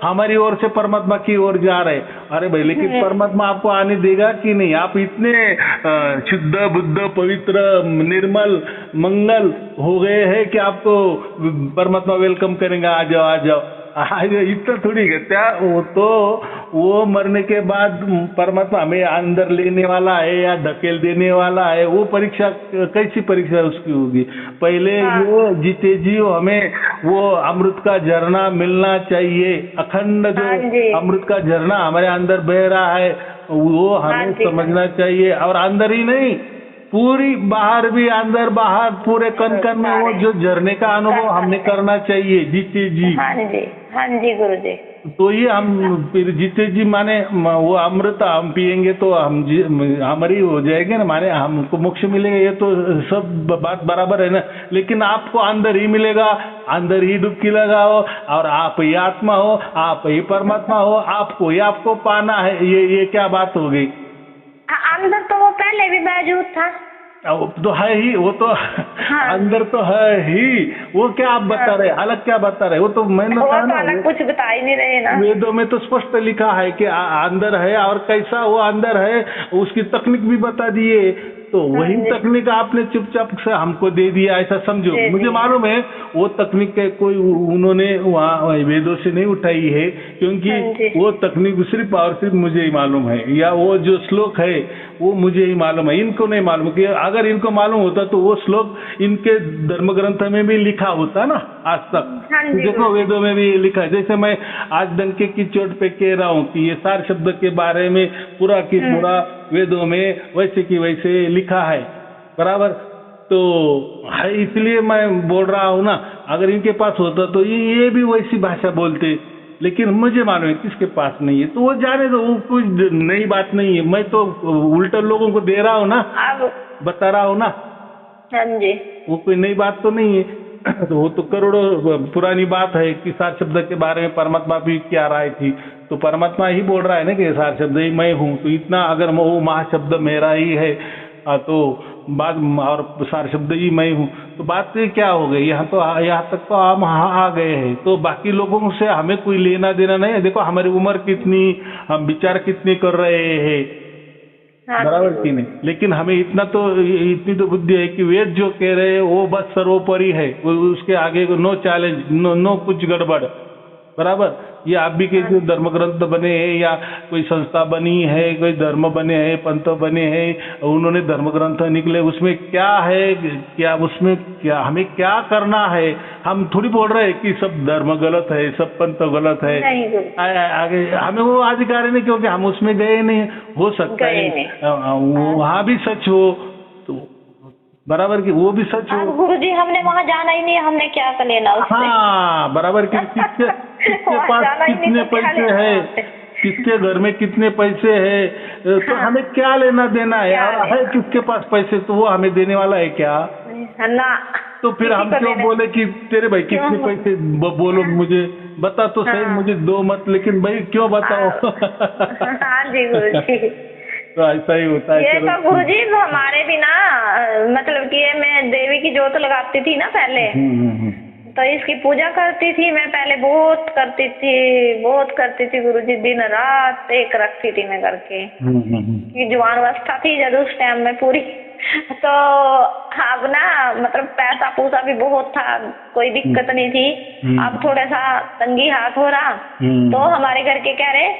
हमारी ओर से परमात्मा की ओर जा रहे। अरे भाई, लेकिन परमात्मा आपको आने देगा कि नहीं? आप इतने शुद्ध बुद्ध पवित्र निर्मल मंगल हो गए हैं कि आपको परमात्मा वेलकम करेंगे, आ जाओ आ जाओ। इतना थोड़ी कहते वो मरने के बाद परमात्मा हमें अंदर लेने वाला है या धकेल देने वाला है। वो परीक्षा कैसी परीक्षा उसकी होगी? पहले वो जीते जी हमें वो अमृत का झरना मिलना चाहिए, अखंड जो अमृत का झरना हमारे अंदर बह रहा है वो हमें समझना चाहिए। और अंदर ही नहीं, पूरी बाहर भी, अंदर बाहर पूरे कण कण में वो जो झरने का अनुभव हमने करना चाहिए जीते जी। हाँ जी गुरुजी। तो ये हम फिर जीते जी माने वो अमृत हम पिएंगे तो हमारी हो जाएगी ना, माने हमको मोक्ष मिलेगा। ये तो सब बात बराबर है ना, लेकिन आपको अंदर ही मिलेगा, अंदर ही डुबकी लगाओ और आप ही आत्मा हो, आप ही परमात्मा हो, आपको ही आपको पाना है। ये क्या बात हो गई? अंदर तो वो पहले भी मौजूद था, तो है ही वो तो। अंदर तो है ही, वो क्या आप बता रहे, अलग क्या बता रहे? वो तो मैंने कहा ना, अलग कुछ बता ही नहीं रहे ना। वेदों में तो स्पष्ट लिखा है कि अंदर है, और कैसा वो अंदर है उसकी तकनीक भी बता दिए। तो वही तकनीक आपने चुपचाप से हमको दे दिया, ऐसा समझो। मुझे मालूम है वो तकनीक कोई उन्होंने वहाँ वेदों से नहीं उठाई है, क्योंकि वो तकनीक सिर्फ और सिर्फ मुझे ही मालूम है, या वो जो श्लोक है वो मुझे ही मालूम है, इनको नहीं मालूम। कि अगर इनको मालूम होता तो वो श्लोक इनके धर्म ग्रंथ में भी लिखा होता ना आज तक। देखो वेदों में भी लिखा है। जैसे मैं आज डंके की चोट पे कह रहा हूँ कि ये सार शब्द के बारे में पूरा की पूरा वेदों में वैसे की वैसे लिखा है, बराबर। तो है, इसलिए मैं बोल रहा हूँ ना, अगर इनके पास होता तो ये भी वैसी भाषा बोलते, लेकिन मुझे मालूम है किसके पास नहीं है, तो वो जाने दो, वो कुछ नई बात नहीं है। मैं तो उल्टा लोगों को दे रहा हूँ ना, बता रहा हूँ ना हाँ जी। वो कोई नई बात तो नहीं है। तो वो तो करोड़ों पुरानी बात है कि सार शब्द के बारे में परमात्मा भी क्या राय थी, तो परमात्मा ही बोल रहा है ना कि सार शब्द ही मैं हूँ। तो इतना अगर वो महाशब्द मेरा ही है तो बात, और सार शब्द ही मैं हूँ, तो बात क्या हो गई? यहाँ तक तो हम आ गए हैं, तो बाकी लोगों से हमें कोई लेना देना नहीं है। देखो हमारी उम्र कितनी, हम विचार कितने कर रहे हैं, बराबर की नहीं? लेकिन हमें इतनी तो बुद्धि है कि वेद जो कह रहे हैं वो बस सर्वोपरि है, उसके आगे नो चैलेंज, नो कुछ गड़बड़, बराबर। ये आप भी के जो धर्म ग्रंथ बने हैं या कोई संस्था बनी है, कोई धर्म बने हैं, पंथ बने हैं, उन्होंने धर्म ग्रंथ निकले, उसमें क्या है, क्या उसमें क्या हमें क्या करना है? हम थोड़ी बोल रहे हैं कि सब धर्म गलत है, सब पंथ गलत है, आगे हमें वो अधिकार नहीं, क्योंकि हम उसमें गए नहीं। हो सकता है वहाँ भी सच हो, तो बराबर की वो भी सच हो। गुरुजी हमने वहाँ जाना ही नहीं, हमने क्या कर लेना उससे? हाँ, बराबर की किसके पास कितने पैसे है, किसके घर में कितने पैसे है, तो हमें क्या लेना देना है? है किसके पास पैसे, तो वो हमें देने वाला है क्या ना? तो फिर हम क्यों बोले कि तेरे भाई कितने पैसे, बोलो मुझे, बता तो सही, मुझे दो मत, लेकिन भाई क्यों बताओ? हाँ जी गुरुजी, तो ऐसा ही होता है। ये तो गुरुजी हमारे भी ना, मतलब कि ये मैं देवी की जोत लगाती थी ना पहले, तो इसकी पूजा करती थी मैं पहले, बहुत करती थी गुरुजी, दिन रात एक रखती थी मैं करके, कि जवान अवस्था थी जब उस टाइम में पूरी। तो अब ना मतलब पैसा पूसा भी बहुत था, कोई दिक्कत नहीं थी। अब थोड़ा सा तंगी हाथ हो रहा, तो हमारे घर के कह रहे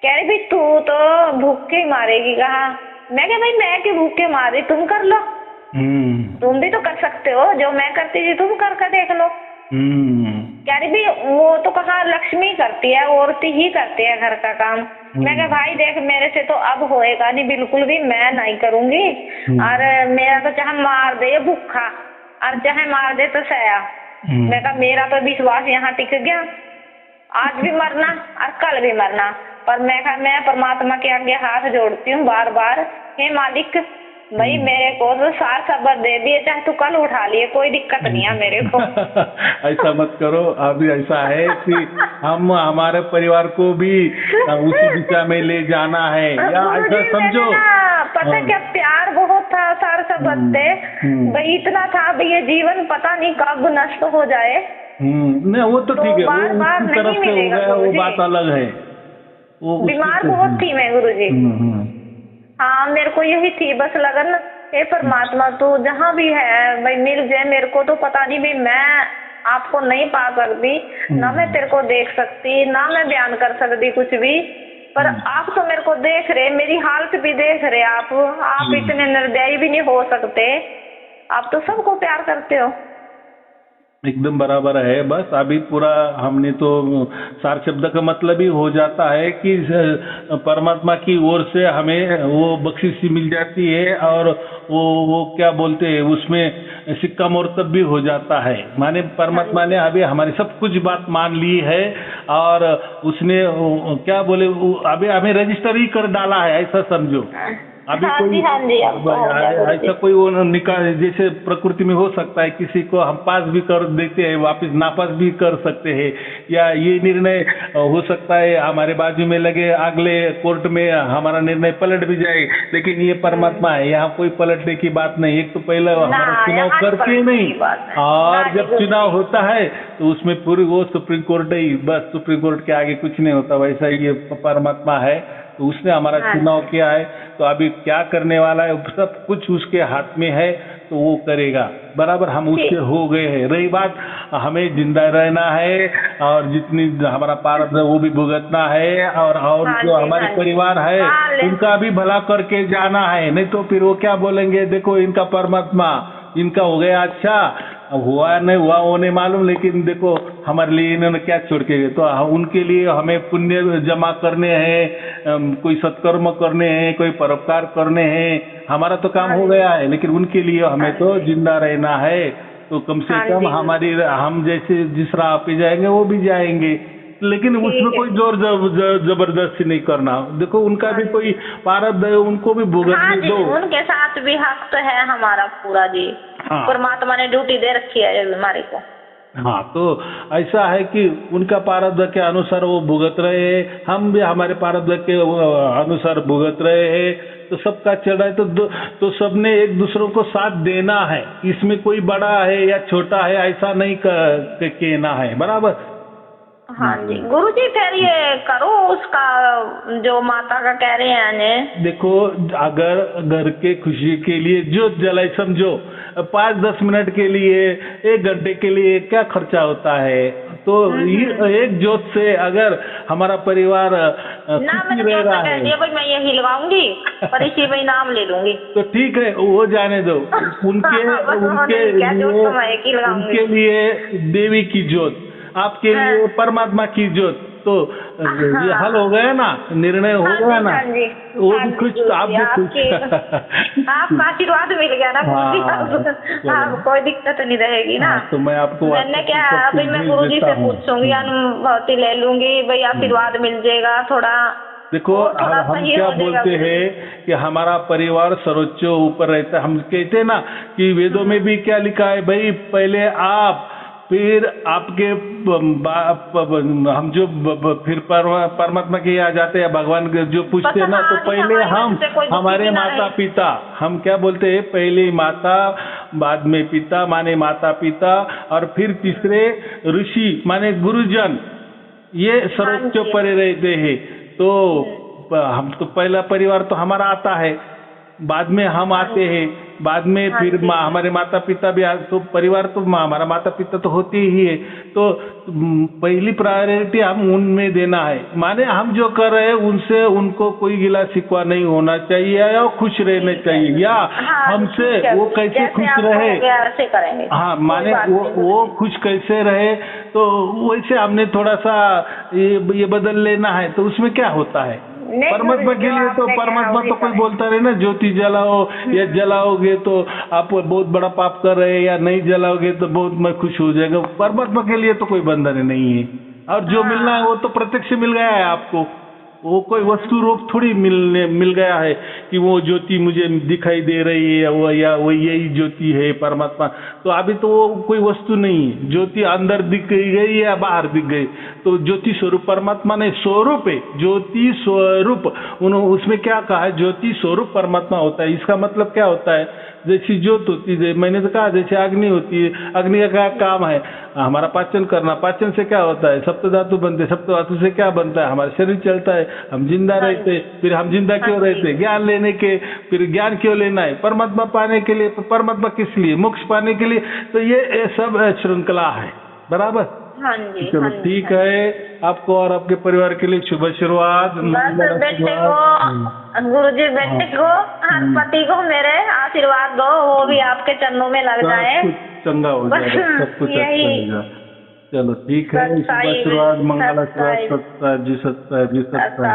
भाई तू तो भूखे मारेगी। कहा मैं क्या भाई, मैं क्यों भूखे मार रही, तुम कर लो, तुम भी तो कर सकते हो, जो मैं करती थी तुम करके देख लो। कह रही भी वो तो कहा लक्ष्मी करती है, औरतें ही करती है घर का काम। मैं क्या भाई देख मेरे से तो अब होएगा नहीं, बिल्कुल भी मैं नहीं करूंगी, और मेरा तो चाहे मार दे भूखा और चाहे मार दे तो सया। मैं कहा मेरा तो विश्वास यहाँ टिक गया, आज भी मरना और कल भी मरना, पर मैं कहा मैं परमात्मा के आगे हाथ जोड़ती हूँ बार बार, हे मालिक भाई मेरे को तो सार सबर दे दिए, चाहे तू कल उठा लिए, कोई दिक्कत नहीं है मेरे को। ऐसा मत करो। अभी ऐसा है कि हम हमारे परिवार को भी उसी दिशा में ले जाना है, या ऐसा समझो। पता क्या प्यार बहुत था सार सबर से, भाई इतना था भाई ये जीवन पता नहीं कब नष्ट हो जाए। नहीं वो तो ठीक है, वो उसकी तरफ से हो गया, वो बात अलग है। वो बीमार बहुत थी मैं गुरुजी। हाँ मेरे को यही थी बस लगन, हे परमात्मा तू जहाँ भी है भाई मिल जाए मेरे को, तो पता नहीं भाई मैं आपको नहीं पा सकती, ना मैं तेरे को देख सकती, ना मैं बयान कर सकती कुछ भी, पर आप तो मेरे को देख रहे, मेरी हालत भी देख रहे आप इतने निर्दयी भी नहीं हो सकते, आप तो सबको प्यार करते हो। एकदम बराबर है। बस अभी पूरा हमने तो सार शब्द का मतलब ही हो जाता है कि परमात्मा की ओर से हमें वो बख्शिश मिल जाती है, और वो क्या बोलते हैं उसमें सिक्का मोर्तब भी हो जाता है। माने परमात्मा ने अभी हमारी सब कुछ बात मान ली है, और उसने क्या बोले अभी हमें रजिस्टर ही कर डाला है, ऐसा समझो। अभी कोई ऐसा कोई वो निकाल, जैसे प्रकृति में हो सकता है किसी को हम पास भी कर देते हैं, वापस नापास भी कर सकते हैं, या ये निर्णय हो सकता है हमारे बाजू में लगे अगले कोर्ट में हमारा निर्णय पलट भी जाए, लेकिन ये परमात्मा है, यहाँ कोई पलटने की बात नहीं। एक तो पहले हमारा चुनाव करके नहीं, और जब चुनाव होता है तो उसमें पूरी वो सुप्रीम कोर्ट ही, बस सुप्रीम कोर्ट के आगे कुछ नहीं होता, वैसा ही ये परमात्मा है। तो उसने हमारा चुनाव किया है, तो अभी क्या करने वाला है सब कुछ उसके हाथ में है, तो वो करेगा बराबर। हम उसके हो गए हैं। रही बात हमें जिंदा रहना है, और जितनी हमारा प्रारब्ध है वो भी भुगतना है, और जो हमारे परिवार है उनका भी भला करके जाना है, नहीं तो फिर वो क्या बोलेंगे, देखो इनका परमात्मा इनका हो गया अच्छा, अब हुआ नहीं हुआ वो नहीं मालूम, लेकिन देखो हमारे लिए इन्होंने क्या छोड़ के गए। तो उनके लिए हमें पुण्य जमा करने हैं, कोई सत्कर्म करने हैं, कोई परोपकार करने हैं, हमारा तो काम हो गया है, लेकिन उनके लिए हमें तो जिंदा रहना है। तो कम से कम हम जैसे जिस राह पे जाएंगे वो भी जाएंगे, लेकिन उसमें कोई जोर जबरदस्ती नहीं करना। देखो उनका भी कोई प्रारब्ध है, उनको भी भुगतने दो। उनके साथ भी हक तो है हमारा पूरा जी। परमात्मा ने ड्यूटी दे रखी है हमारे को। हाँ, तो ऐसा है कि उनका प्रारब्ध के अनुसार वो भुगत रहे हैं, हम भी हमारे प्रारब्ध के अनुसार भुगत रहे हैं, तो सबका चल रहा है। तो सबने एक दूसरों को साथ देना है, इसमें कोई बड़ा है या छोटा है ऐसा नहीं कहना है, बराबर। हाँ जी गुरुजी, फिर ये करो उसका जो माता का कह रहे हैं ने। देखो अगर घर के खुशी के लिए जो जलाई, समझो 5-10 मिनट के लिए, 1 घंटे के लिए क्या खर्चा होता है, तो एक जोत से अगर हमारा परिवार खुशी रह रहा है, भाई मैं यही लगाऊंगी पर इसी में नाम ले लूंगी तो ठीक है, वो जाने दो। उनके लिए देवी की जोत, आपके लिए परमात्मा की जोत, तो ये हल हो गया ना, निर्णय हो गया ना। वो भी कुछ आप भी कुछ आपका आशीर्वाद मिल गया ना गुरुजी, आप कोई दिक्कत नहीं रहेगी ना। तो मैं आपको मैंने क्या अभी मैं गुरुजी से पूछूंगी, अनुभूति ले लूंगी, भाई आशीर्वाद मिल जाएगा थोड़ा। देखो हम क्या बोलते हैं कि हमारा परिवार सर्वोच्च ऊपर रहता है। हम कहते हैं ना कि वेदों में भी क्या लिखा है, भाई पहले आप, फिर आपके हम जो फिर परमात्मा के यहाँ जाते हैं, भगवान जो पूछते हैं ना, तो पहले हम हमारे माता पिता, हम क्या बोलते हैं, पहले माता, बाद में पिता माने माता पिता, और फिर तीसरे ऋषि माने गुरुजन, ये सर्वोच्च परे रहते हैं। तो हम तो पहला परिवार तो हमारा आता है, बाद में हम आते हैं, बाद में फिर हमारे माता पिता भी तो परिवार तो हमारा माता पिता तो होते ही है। तो पहली प्रायोरिटी हम उनमें देना है, माने हम जो कर रहे हैं उनसे उनको कोई गिला शिकवा नहीं होना चाहिए, या खुश रहना चाहिए, या हमसे वो कैसे खुश रहे, हाँ माने वो खुश कैसे रहे, तो वैसे हमने थोड़ा सा ये बदल लेना है। तो उसमें क्या होता है, परमात्मा के लिए तो परमात्मा तो कोई बोलता रहे ना, ज्योति जलाओ, या जलाओगे तो आप बहुत बड़ा पाप कर रहे हैं, या नहीं जलाओगे तो बहुत मैं खुश हो जाएगा। परमात्मा के लिए तो कोई बंधन नहीं है, और जो मिलना है वो तो प्रत्यक्ष मिल गया है आपको, वो कोई वस्तु रूप थोड़ी मिल गया है कि वो ज्योति मुझे दिखाई दे रही है, वो या वो यही ज्योति है परमात्मा। तो अभी तो वो कोई वस्तु नहीं है, ज्योति अंदर दिख गई या बाहर दिख गई, तो ज्योति स्वरूप परमात्मा नहीं, स्वरूप है, ज्योति स्वरूप। उसमें क्या कहा है, ज्योति स्वरूप परमात्मा होता है। इसका मतलब क्या होता है, जैसी ज्योत होती है, मैंने तो कहा जैसे अग्नि होती है, अग्नि का काम है हमारा पाचन करना, पाचन से क्या होता है, सप्त धातु बनते, सप्त धातु से क्या बनता है, हमारा शरीर चलता है, हम जिंदा रहते। फिर हम जिंदा क्यों रहते, ज्ञान लेने के, फिर ज्ञान क्यों लेना है, परमात्मा पाने के लिए, परमात्मा किस लिए, मोक्ष पाने के लिए। तो ये सब श्रृंखला है, बराबर। हाँ जी, चलो ठीक है, आपको और आपके परिवार के लिए शुभ आशीर्वाद। बेटे को गुरुजी, बेटे को, पति को मेरे आशीर्वाद दो, वो भी आपके चरणों में लग जाए, चंगा हो जाएगा, सब कुछ अच्छा होगा। चलो ठीक है, शुभ आशीर्वाद, मंगल आशीर्वाद, सत्ता जी, सत्ता जी, सत्ता।